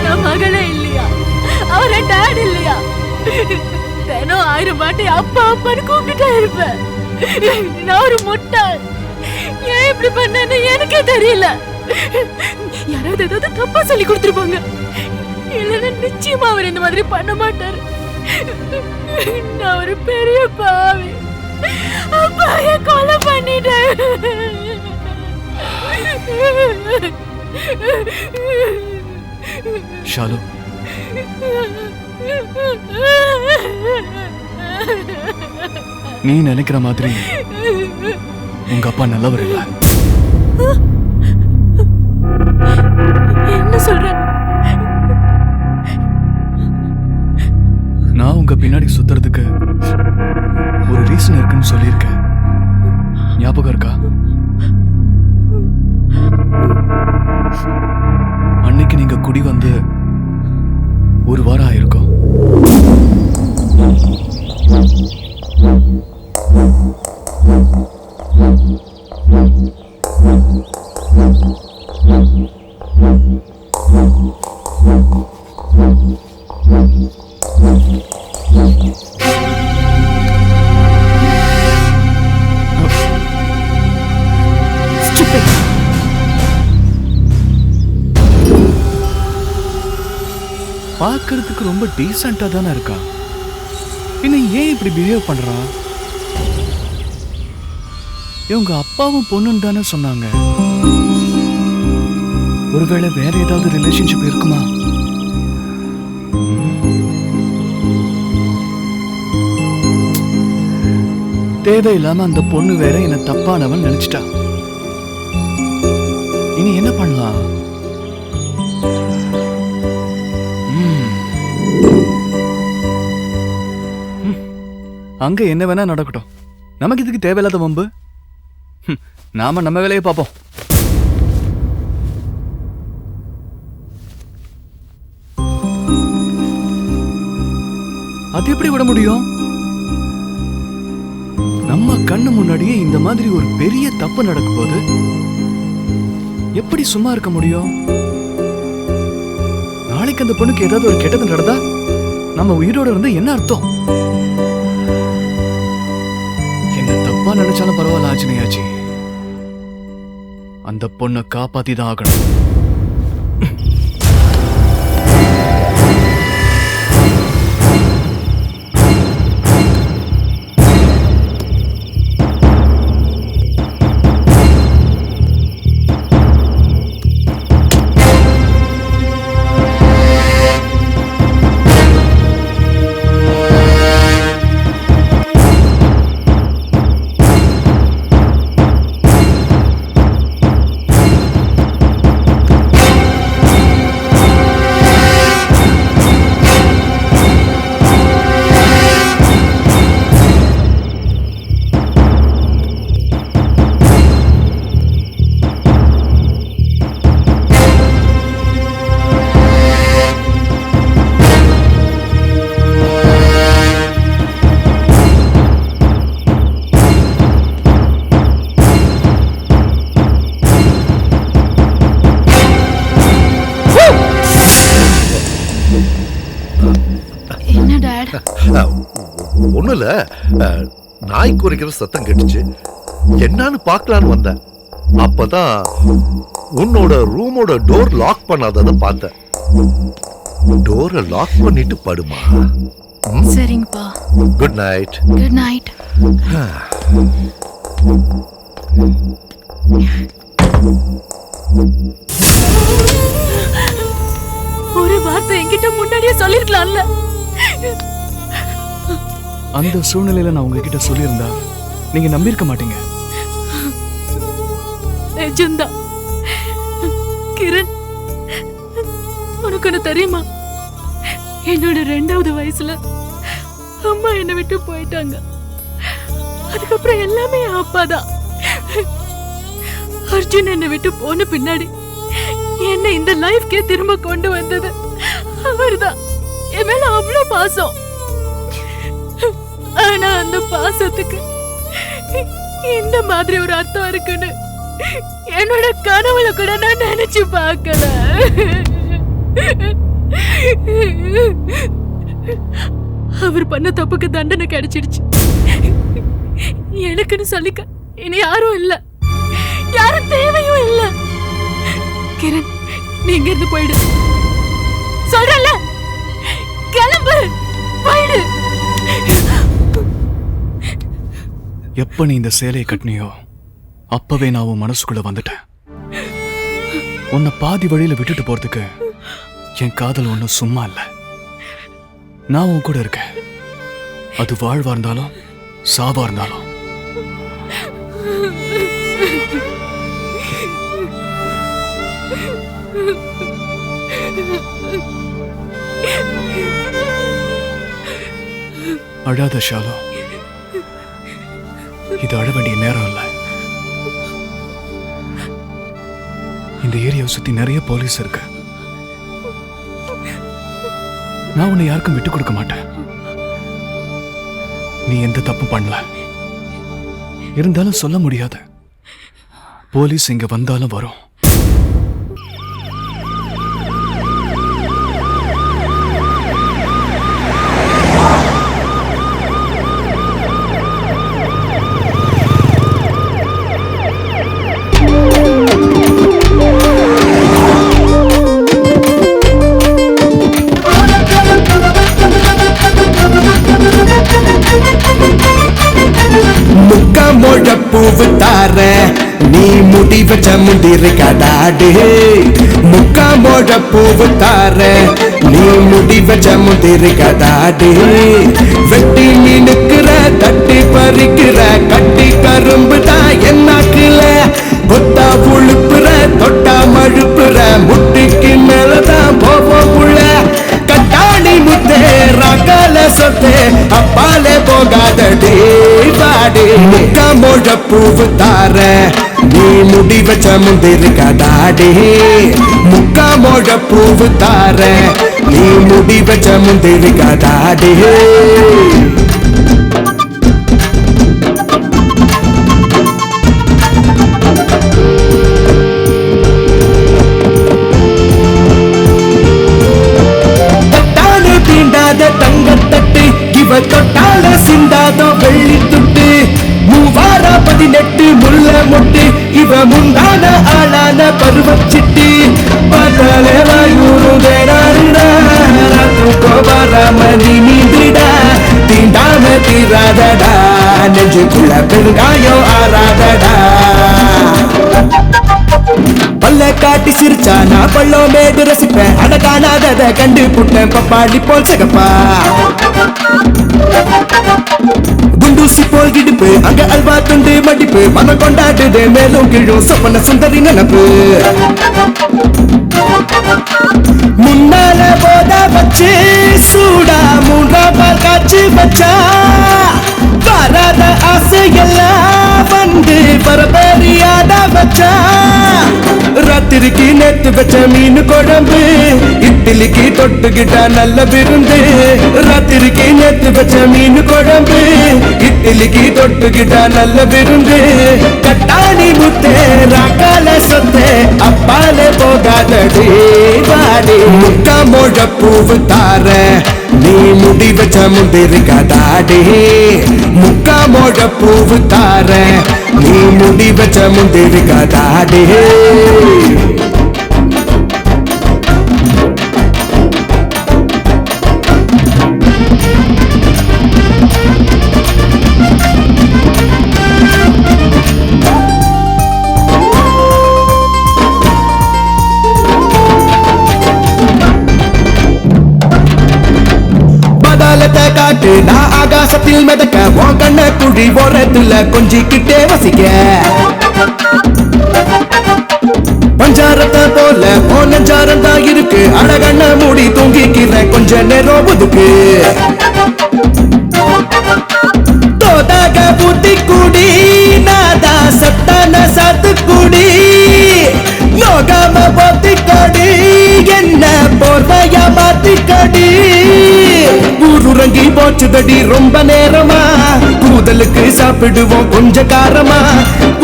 நான் மகளே இல்லையா? அவரை டாட் இல்லையா? தினம் 1000 வாட்டி அப்பா அப்பான்னு கூப்பிட்டுட்டே இருப்பேன். நான் ஒரு முட்டாள். ஏன் இப்படி பண்ணேன்னு எனக்கே தெரியல. யாராவது ஏதாவது தப்பா சொல்லி கொடுத்துருப்பாங்க. இல்லைன்னா நிச்சயமா அவர் இந்த மாதிரி பண்ண மாட்டாரு. நான் ஒரு பெரிய பாவி. அப்பாவை கொலை பண்ணிட்டேன். ஷாலு, நீ நினைக்கிற மாதிரி உங்க அப்பா நல்லவர் இல்ல. என்ன சொல்ற? நான் உங்க பின்னாடி சுத்துறதுக்கு ஒரு ரீசன் இருக்குன்னு சொல்லியிருக்கேன். ஞாபகம் இருக்கா? அன்னைக்கு நீங்க குடி வந்து 1 வாரம் ஆயிருக்கும். பார்க்கறதுக்கு ரொம்ப டீசெண்டா தானே இருக்கா. பின்ன ஏன் இப்படி பிஹேவ் பண்றா? இவங்க அப்பாவும் பொண்ணுன்னு தானே சொன்னாங்க. ஒருவேளை வேற ஏதாவது ரிலேஷன்ஷிப் இருக்குமா? தேவையில்லாம அந்த பொண்ணு வேற என்ன தப்பானவன் நினைச்சிட்டா. இனி என்ன பண்ணலாம்? அங்க என்ன வேணா நடக்கட்டும், நமக்கு இதுக்கு தேவையில்லாத வம்பு. நாம நம்ம வேலையை பார்ப்போம். அது எப்படி விட முடியும்? நம்ம கண்ணு முன்னாடியே இந்த மாதிரி ஒரு பெரிய தப்பு நடக்கும் போது எப்படி சும்மா இருக்க முடியும்? நாளைக்கு அந்த பொண்ணுக்கு ஏதாவது ஒரு கெட்டது நடந்தா நம்ம உயிரோட இருந்து என்ன அர்த்தம்? என்ன தப்பா நினைச்சாலும் பரவாயில்ல ஆச்சனையாச்சு, அந்த பொண்ணை காப்பாத்தி தான் ஆகணும். ஒண்ணும் இல்ல, நாய் குறைக்கிற சத்தம் கேட்டுச்சு, என்னன்னு பார்க்கலான்னு வந்தேன். அப்பதான் உன்னோட ரூமோட டோர் லாக் பண்ணாதத பார்த்தேன். டோரை லாக் பண்ணிட்டு படுமா. சரிங்கப்பா. Good night. Good night. ஒரு வார்த்தை என்கிட்ட முன்னாடியே சொல்லிருக்கலாம்ல. அந்த சூழ்நிலையில நான் உங்ககிட்ட சொல்லியிருந்தா நீங்க நம்பியிருக்க மாட்டீங்க. நிஜம்தான் கிரண், உனக்கு ஒண்ணு தெரியுமா? என்னோட 2வது வயசுல அம்மா என்னை விட்டு போயிட்டாங்க. அதுக்கப்புறம் எல்லாமே என் அப்பாதான். அர்ஜுன் என்னை விட்டு போன பின்னாடி என்ன இந்த லைஃப்கே திரும்ப கொண்டு வந்தது அவர்தான். என் மேல அவ்வளவு பாசம். ஆனா அந்த பாசத்துக்கு இந்த மாதிரி ஒரு அர்த்தம் இருக்குன்னு என்னோட கனவுல கூட நான் நினைச்சு பார்க்கல. அவர் பண்ண தப்புக்கு தண்டனை கிடைச்சிடுச்சு. எனக்குன்னு சொல்லிக்க இனி யாரும் இல்ல, யாரும் தேவையும் இல்ல. கிரண், நீங்க இருந்து போயிடு. சொல்றல, கிளம்பு, போயிடு. எப்ப நீ இந்த சேலையை கட்டினியோ அப்பவே நான் உன் மனசுக்குள்ள வந்துட்டேன். உன்னை பாதி வழியில விட்டுட்டு போறதுக்கு என் காதல் ஒன்னும் சும்மா இல்ல. நான் உன் கூட இருக்கேன். அது வாழ்வா இருந்தாலும் சாவா இருந்தாலும். அழாத ஷாலு, இது அழ வேண்டிய நேரம் இல்ல. இந்த ஏரியாவை சுத்தி நிறைய போலீஸ் இருக்கு. நான் உன்னை யாருக்கும் விட்டு கொடுக்க மாட்டேன். நீ எந்த தப்பும் பண்ணல. இருந்தாலும் சொல்ல முடியாது. போலீஸ் இங்க வந்தாலும் வரும். பூவு தார வச்ச முந்திரி கடாடு முக்கா மோட பூவு தார நீ முடி வச்ச முந்திரி கடாடு வெட்டி மீனுக்குற தட்டி பறிக்கிற கட்டி கரும்பு தான் என்னாக்குல கொத்தா புழுப்புற தொட்டா மழுப்புற முட்டிக்கு மேலதான் போவோம் புள்ள கட்டாணி முத்தே ராக்கால சொத்தே அப்பாலே போகாதடி பாடி முக்கா மோட பூவு தார நீ முடி வச்ச முந்திரி கடாடி முக்கா மோட பூவு தார நீ முடி வச்ச முந்திரி கடாடி தங்கத்தட்டு இவ தொட்டால சிந்தாதோ வெள்ளி துட்டு 3018 முள்ள மொட்டு இவ முந்தான ஆளான பருவச்சிட்டு பதலே வாயூருதேராமணி நீந்திடா தீண்டாம தீராதடா நெஞ்சுக்குள்ள பெருங்காயோ ஆராதடா பல்ல காட்டி சிரிச்சா நான் பள்ளோ மேடு ரசிப்பேன் அட காணாதத கண்டு புட்டேன் பப்பாளி போல் சகப்பா குண்டூசி போல் இடுப்பு அங்க அல்வா துண்டு மடிப்பு மனம் கொண்டாடுது மேலும் கீழும் சொப்பன சுந்தரி நினப்பு முன்னால போத வச்சு சூடா 3ஆம் பால் காய்ச்சி வச்சா வராத ஆசையெல்லாம் வந்து பரபரியாட வச்சா ராத்திரிக்கு நேத்து வச்ச மீன் குழம்பு இட்லிக்கு தொட்டுக்கிட்டா நல்ல விருந்து ராத்திரிக்கு நேத்து வச்ச மீன் குழம்பு இட்லிக்கு தொட்டுக்கிட்டா நல்ல விருந்து கட்டாணி முத்தே ராக்கால சொத்தே அப்பாலே போகாதடி வாடி முக்கா மோட பூவு தார நீ முடி வச்ச முந்திரி கடாடி முக்கா மோட பூவு தார நீ முடி வச்ச முந்திரி கடாடி காட்டு நான் ஆகாசத்தில் மிதக்க உன் கண்ண குழி ஓரத்துல கொஞ்சிக்கிட்டே வசிக்க பஞ்சாரத்தை போல நெஞ்சாரம் தான் இருக்கு அழகண்ண மூடி தூங்கிக்கிற கொஞ்ச நேரம் ஒதுக்கு தோதாக புத்தி குடி நாதா சத்தான சாத்து குடி நோகாம போத்தி கொடி என்ன போர்வையா மாத்தி கொடி ஊருறங்கி போச்சுதடி ரொம்ப நேரமா கூதலுக்கு சாப்பிடுவோம் கொஞ்ச காரமா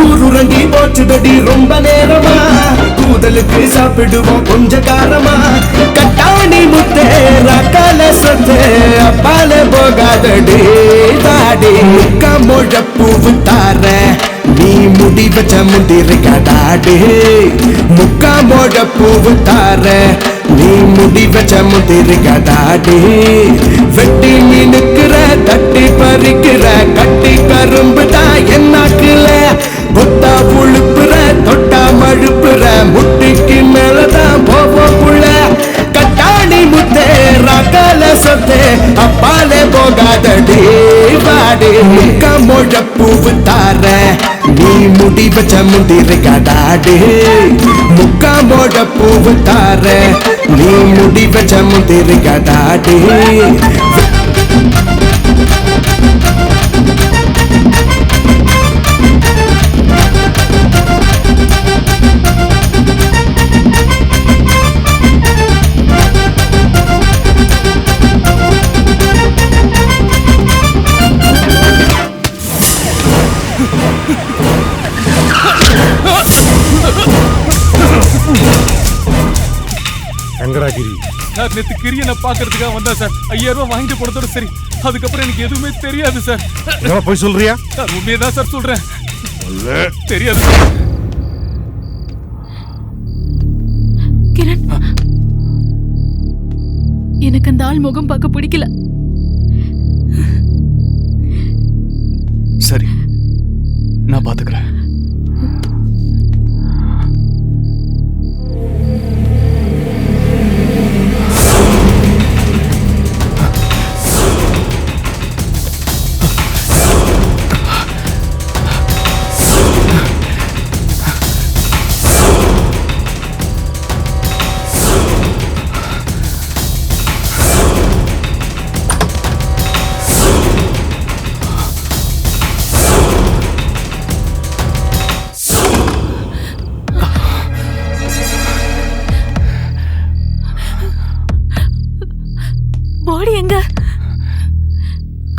ஊருறங்கி போச்சுதடி ரொம்ப நேரமா கூதலுக்கு சாப்பிடுவோம் கொஞ்ச காரமா கட்டாணி முத்தே ராக்கால சொத்தே அப்பால போகாதடி தாடி முக்கா மோழ பூவு தார நீ முடி வச்ச முந்திரி கடாடி முக்கா மோட பூவு தார நீ முடி வச்ச முந்திரி கடாடி வெட்டி மீனுக்குற தட்டி பறிக்கிற கட்டி கரும்பு தான் என்னாக்குல கொத்தா புழுப்புற தொட்டா மழுப்புற முட்டிக்கு மேலதான் போவோம் புள்ள கட்டாணி முத்தே ராக்கால சொத்தே அப்பாலே போகாதடி வாடி முக்கா மோழ பூவு தார நீ முடி வச்ச முந்திரி கடாடி முக்கா மோட பூவு தார நீ முடி வச்ச முந்திரி கடாடி எங்கடாகிரி சார் நேத்து கிரியனை பாக்குறதுக்காக வந்தா சார் 5000 ரூபாய் வாங்கிட்டு போனதோட சரி அதுக்கப்புறம் எனக்கு எதுவுமே தெரியாது சார் இதெல்லாம் போய் சொல்றியா சார் உண்மையதான் சார் சொல்றேன் தெரியாது சார் கிரண் எனக்கு அந்த ஆள் முகம் பார்க்க பிடிக்கல சரி நான் பாத்துக்கிறேன்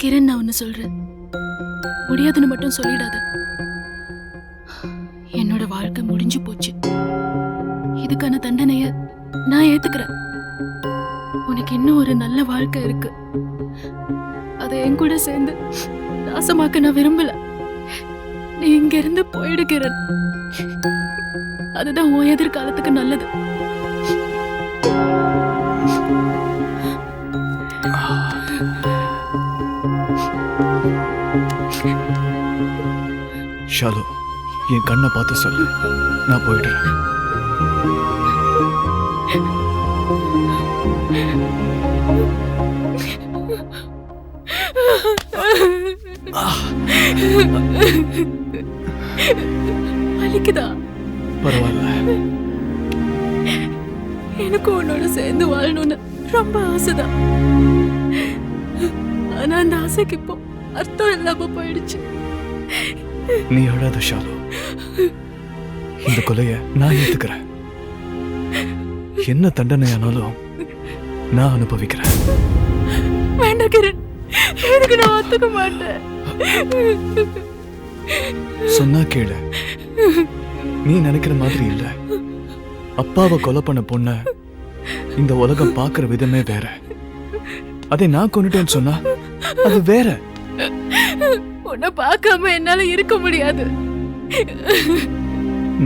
கிரண், நான் ஒன்னு சொல்றேன், முடியாதுன்னு மட்டும் சொல்லிடாத. என்னோட வாழ்க்கை முடிஞ்சு போச்சு. இதுக்கான தண்டனைய நான் ஏத்துக்கிறேன். உனக்கு இன்னும் ஒரு நல்ல வாழ்க்கை இருக்கு. அதை என் கூட சேர்ந்து நாசமாக்க நான் விரும்பல. நீ இங்க இருந்து போயிடு கிரண். அதுதான் உன் எதிர்காலத்துக்கு நல்லது. ஷாலு, என் கண்ணை பார்த்து சொல்லு, நான் போயிடுறேன். வலிக்குதா? பரவாயில்ல. எனக்கு உன்னோட சேர்ந்து வாழணும்னு ரொம்ப ஆசைதான். ஆனா அந்த ஆசைக்கு இப்போ அர்த்தம் இல்லாம போயிடுச்சு. நீ அழாத ஷாலு, இந்த கொலைய நான் ஏத்துக்கிறேன். என்ன தண்டனையானாலும் நான் அனுபவிக்கிறேன். வேண்டாம் கிரண், எனக்கு நான் ஒத்துக்க மாட்டேன். சொன்னா கேளு, நீ நினைக்கிற மாதிரி இல்ல. அப்பாவை கொலை பண்ண பொண்ண இந்த உலகம் பாக்குற விதமே வேற. அதை நான் கொண்டுட்டேன்னு சொன்னா அது வேற. உன்னை பார்க்காம என்னால இருக்க முடியாது.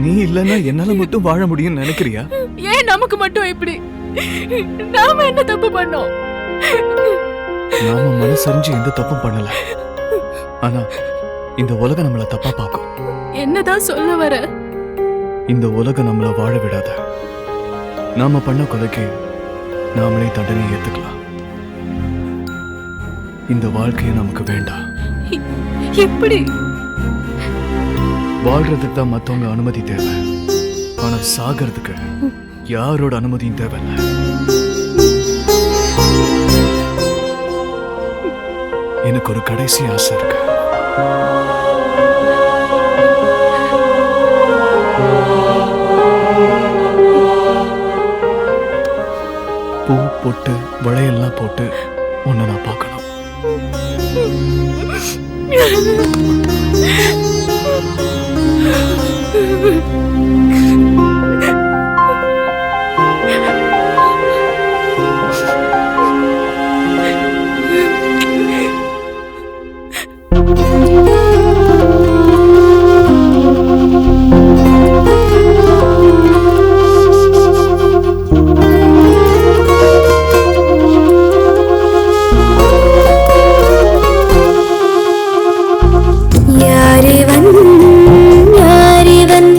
நீ இல்லன்னா என்னால மட்டும் வாழ முடியும்னு நினைக்கிறியா? ஏன் நமக்கு மட்டும் இப்படி? நாம என்ன தப்பு பண்ணோம்? நாம மனசறிஞ்சு எந்த தப்பும் பண்ணல. ஆனா இந்த உலகம் நம்மள தப்பா பார்க்கும். என்னதான் சொல்ல வர? இந்த உலகம் நம்மள வாழ விடாத. நாம பண்ண கொலைக்கு நாமளே தண்டனை ஏத்துக்கலாம். இந்த வாழ்க்கையை நமக்கு வேண்டாம். எப்படி? வாழ்றதுக்கு தான் மத்தவங்க அனுமதி தேவை. ஆனா சாகிறதுக்கு யாரோட அனுமதியும் தேவையில்லை. எனக்கு ஒரு கடைசி ஆசை இருக்கு. பூ போட்டு வளையெல்லாம் போட்டு உன்னை நான் பார்க்கணும். யாரிவன் யாரிவன்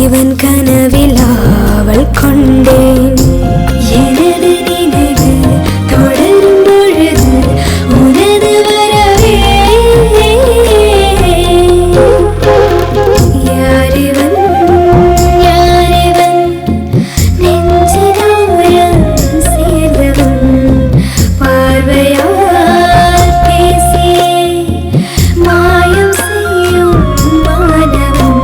இவன் கனவில் ஆவல் கொண்டேன் எனது நினைவு தொடரும் பொழுது உனது வரவே யாரிவன் யாரிவன் நெஞ்சினோரம் சேர்ந்தவன் பார்வையால் பேசியே மாயம் செய்யும் மாணவன்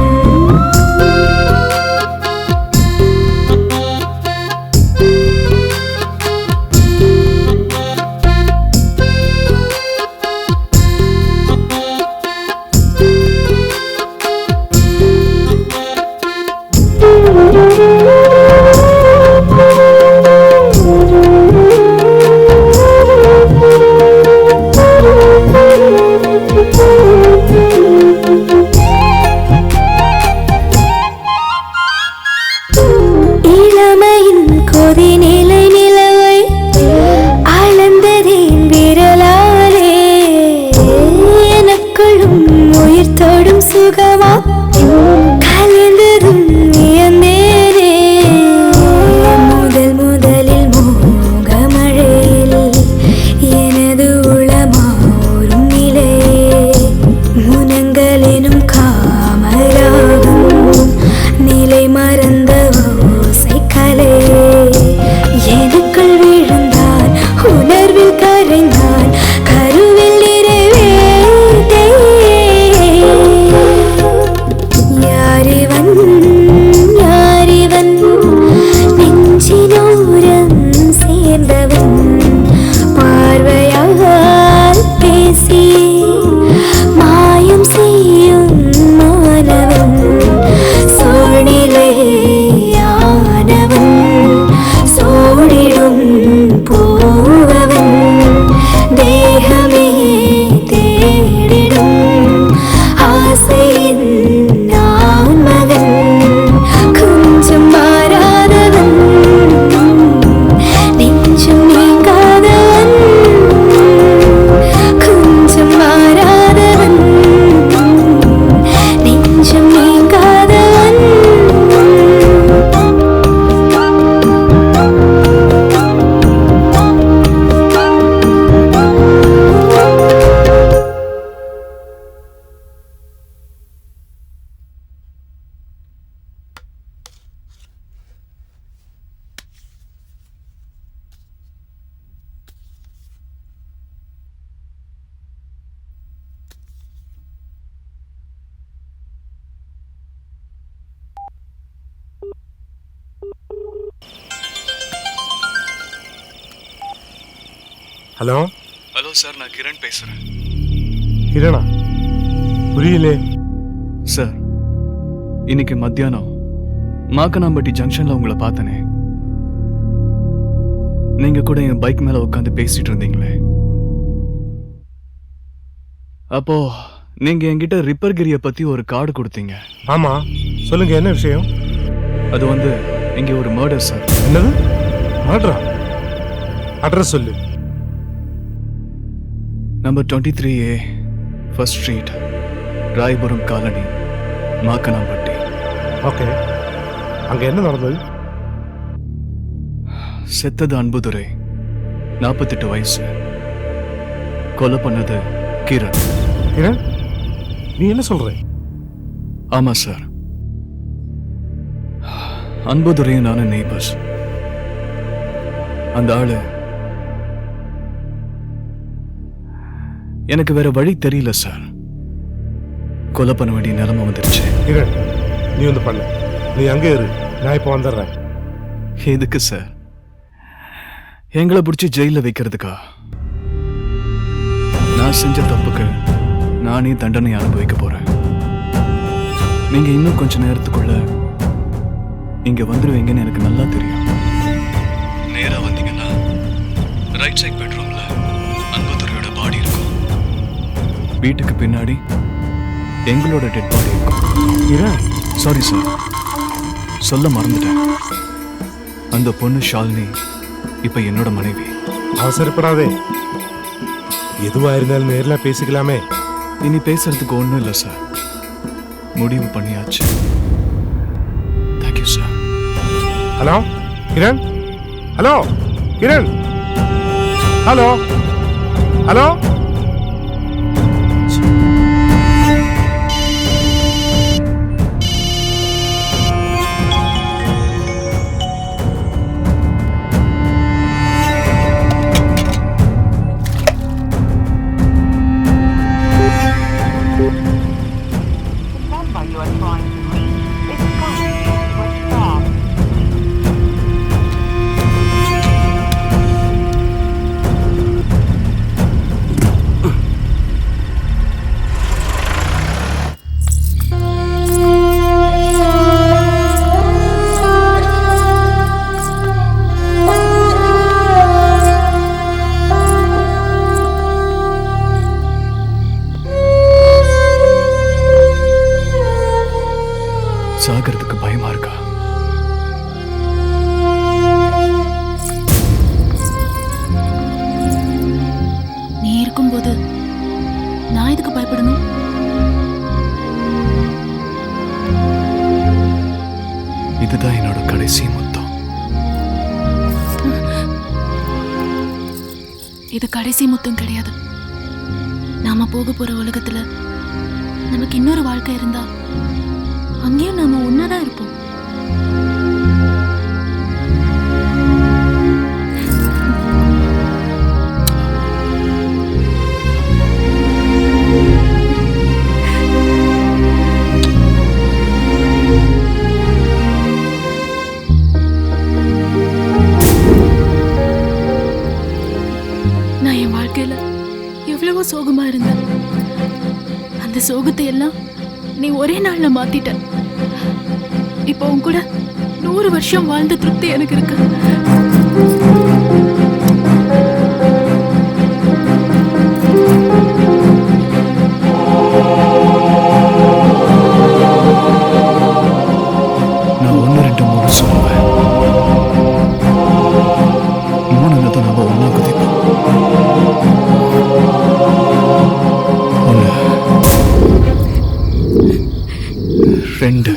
இளமையின் கொதி நிலை நிலவை அளந்ததின் விரலாலே எனக்குள்ளும் உயிர் தொடும் சுகமா கலந்ததும் வியந்தேனே முதல் முதலில் மோகமழையில் எனது உளமாறும் நிலையே முனங்களெனும் காமராகும் நிலை மறந்த ஓசை கலே எனக்குள் விழுந்தான் உணர்வில் கரைந்தான் கருவில் நிறைவேற்றே யாரிவன் யாரிவன் நெஞ்சினோரம் சேர்ந்தவன் பார்வையால் பேசி மாயம் செய்யும் மாணவன் சூழ்நிலையானவன் சோழிடும் போவவன் தேகமே தேடிடும் ஆசையின் நான் மகன் கொஞ்சம் மாறாதவன் நெஞ்சம் நீங்காதவன் கொஞ்சம் மாறாதவன் நெஞ்சம் நீங்காதவன் ஹலோ ஹலோ சார், நான் கிரண் பேசுறேன். கிரணா? புரியலே சார், இன்னைக்கு மத்தியானம் மாக்கனாம்பட்டி ஜங்ஷன்ல உங்களை பார்த்தனே. நீங்க கூட என் பைக் மேல உட்காந்து பேசிட்டு இருந்தீங்களே. அப்போ நீங்க என்கிட்ட ரிப்பர் கிரிய பத்தி ஒரு கார்டு கொடுத்தீங்க. ஆமா, சொல்லுங்க என்ன விஷயம்? அது வந்து இங்க ஒரு மர்டர் சார். என்னது மர்டரா? அட்ரஸ் சொல்லு. Number 23A first street, Royapuram colony, Makkanampatti. Okay, அங்க என்ன நடந்தது? செத்தது அன்புதுரை, 48 வயசு. கொலை பண்ணது கிரண். கிரண்? நீ என்ன சொல்ற? ஆமா சார், அன்புதுரையும் நானும் நெய்பர்ஸ். அந்த ஆளு எனக்கு வேற வழி தெரியல சார். கொலை பண்ண வேண்டிய நிலைமை வந்துருச்சு. கிரண், நீ வந்து பண்ணு. நீ அங்கே இரு, நான் இப்போ வந்துடுறேன். எதுக்கு சார்? எங்களை பிடிச்சி ஜெயில வைக்கிறதுக்கா? நான் செஞ்ச தப்புக்கு நானே தண்டனை அனுபவிக்க போறேன். நீங்க இன்னும் கொஞ்ச நேரத்துக்குள்ள இங்க வந்துருவீங்கன்னு எனக்கு நல்லா தெரியும். நேரா வந்தீங்கன்னா ரைட் சைட் பெட்ரூம்ல அன்புதுரையோட பாடி இருக்கும். வீட்டுக்கு பின்னாடி எங்களோட டெட் பாடி இருக்கும். சாரி சார், சொல்ல மறந்துட்டேன். அந்த பொண்ணு ஷாலினி இப்ப என்னோட மனைவி. அவசரப்படாதே, எதுவா இருந்தாலும் நேர்ல பேசிக்கலாமே. இனி பேசுறதுக்கு ஒண்ணும் இல்லை சார், முடிவு பண்ணியாச்சு. Thank you sir. Hello Kiran, hello Kiran, hello hello. சாகிறதுக்கு பயமா இருக்கா? நீ இருக்கும்போது நான் எதுக்கு பயப்படணும்? இதுதான் என்னோட கடைசி முத்தம். இது கடைசி முத்தம் கிடையாது. நாம போக போற உலகத்துல நமக்கு இன்னொரு வாழ்க்கை இருந்தா அங்கேயும் நாம ஒன்னாதான் இருப்போம். நான் என் வாழ்க்கையில எவ்வளவோ சோகமா இருந்தேன். அந்த சோகத்தை எல்லாம் நீ ஒரே நாள்ல மாத்திட்ட. இப்போ உன் கூட 100 வருஷம் வாழ்ந்த திருப்தி எனக்கு இருக்கு. நான் 1, 2, 3 சொல்லுவேன். 3 தான் நம்ம ஒன்னா குதிப்போம். 1, 2.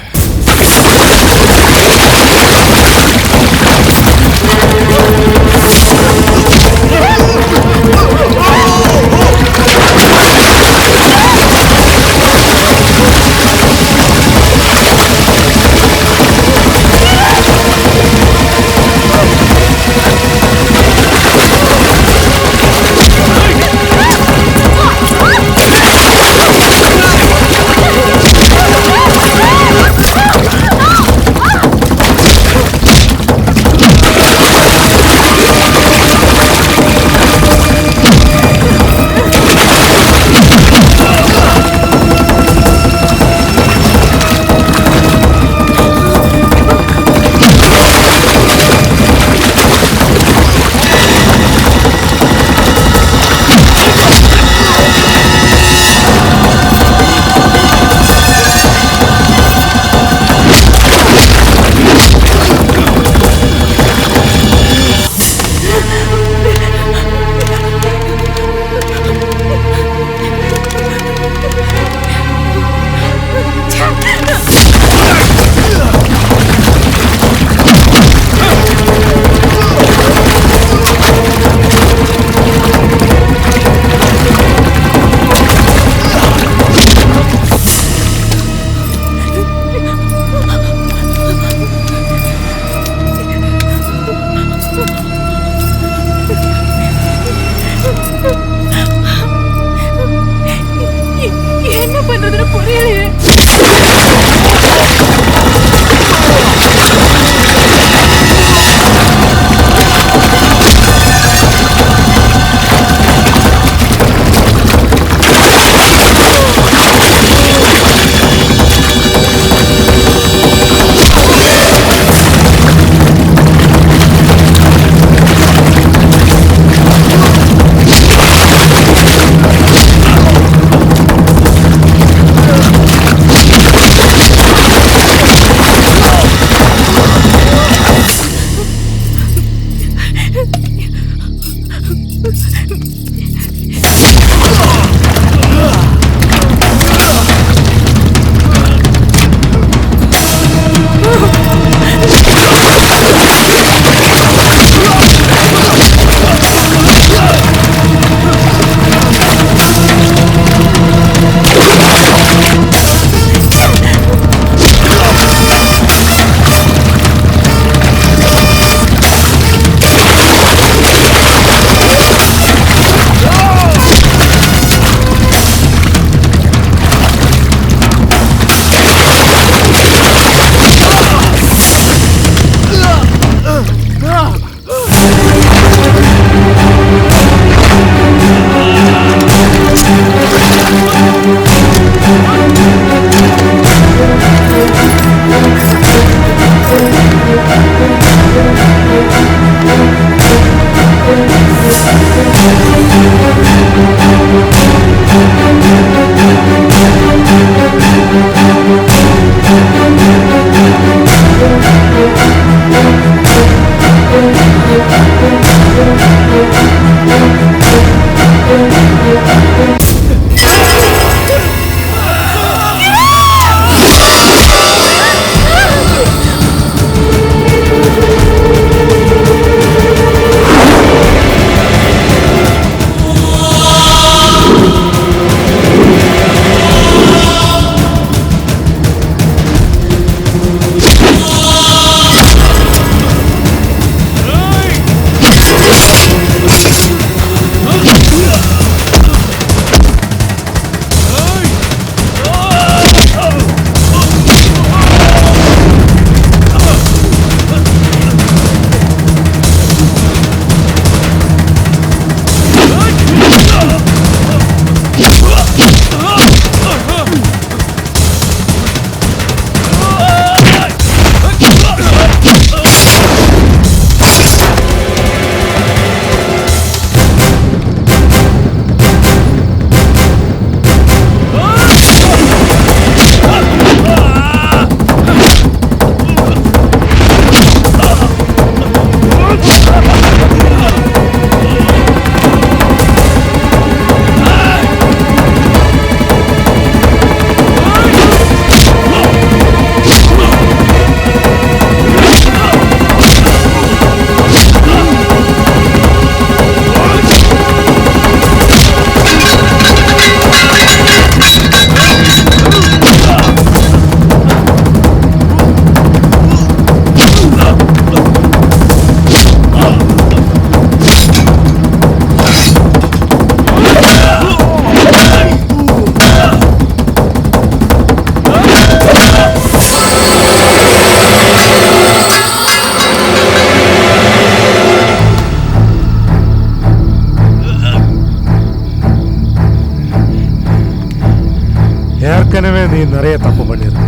நிறைய தப்பு பண்ணிருக்க.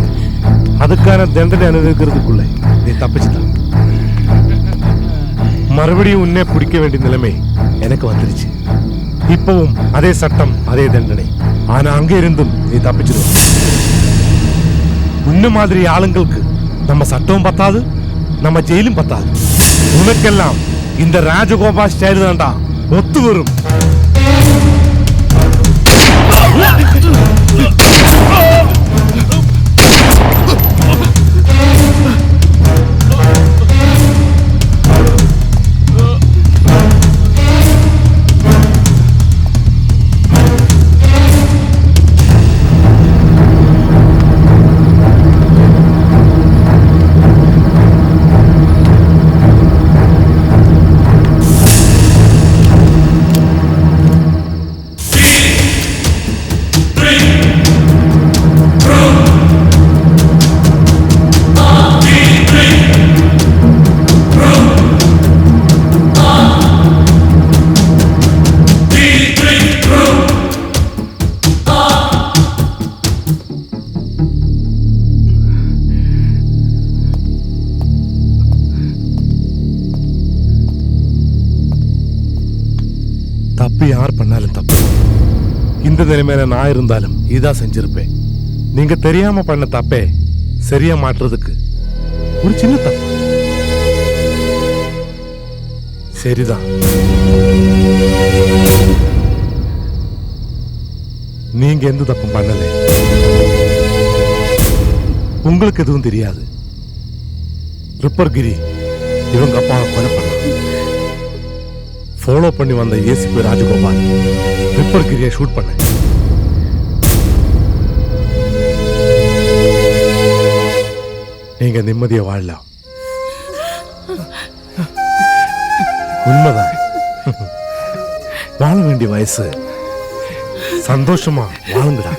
அதுக்கான தண்டனை அனுபவிக்கிறதுக்குள்ள நீ தப்பிச்சுட்ட. மறுபடியும் உன்னை பிடிக்க வேண்டிய நிலைமை எனக்கு வந்துருச்சு. இப்பவும் அதே சட்டம், அதே தண்டனை. ஆனா அங்க இருந்தும் நீ தப்பிச்சிருவ. உன்ன மாதிரி ஆளுங்களுக்கு நம்ம சட்டமும் பத்தாது, நம்ம ஜெயிலும் பத்தாது. உனக்கெல்லாம் இந்த ராஜகோபால் ஸ்டைல் தான்டா ஒத்து வரும். தப்பு யார் பண்ணாலும் தப்பு. இந்த நிலைமையில நான் இருந்தாலும் இதான் செஞ்சிருப்பேன். நீங்க தெரியாம பண்ண தப்பே சரியா மாற்றுறதுக்கு ஒரு சின்ன தப்பு. சரிதான், நீங்க எந்த தப்பும் பண்ணல. உங்களுக்கு எதுவும் தெரியாது. ரிப்பர் கிரி இவங்க அப்பாவை கொலை பண்ண ஃபாலோ பண்ணி வந்த ஏசிபி ராஜகோபால் ரிப்பர் கிரியை ஷூட் பண்ண. நீங்க நிம்மதியா வாழலாம். உண்மைதான், வாழ வேண்டிய வயசு. சந்தோஷமா வாழுங்கடா.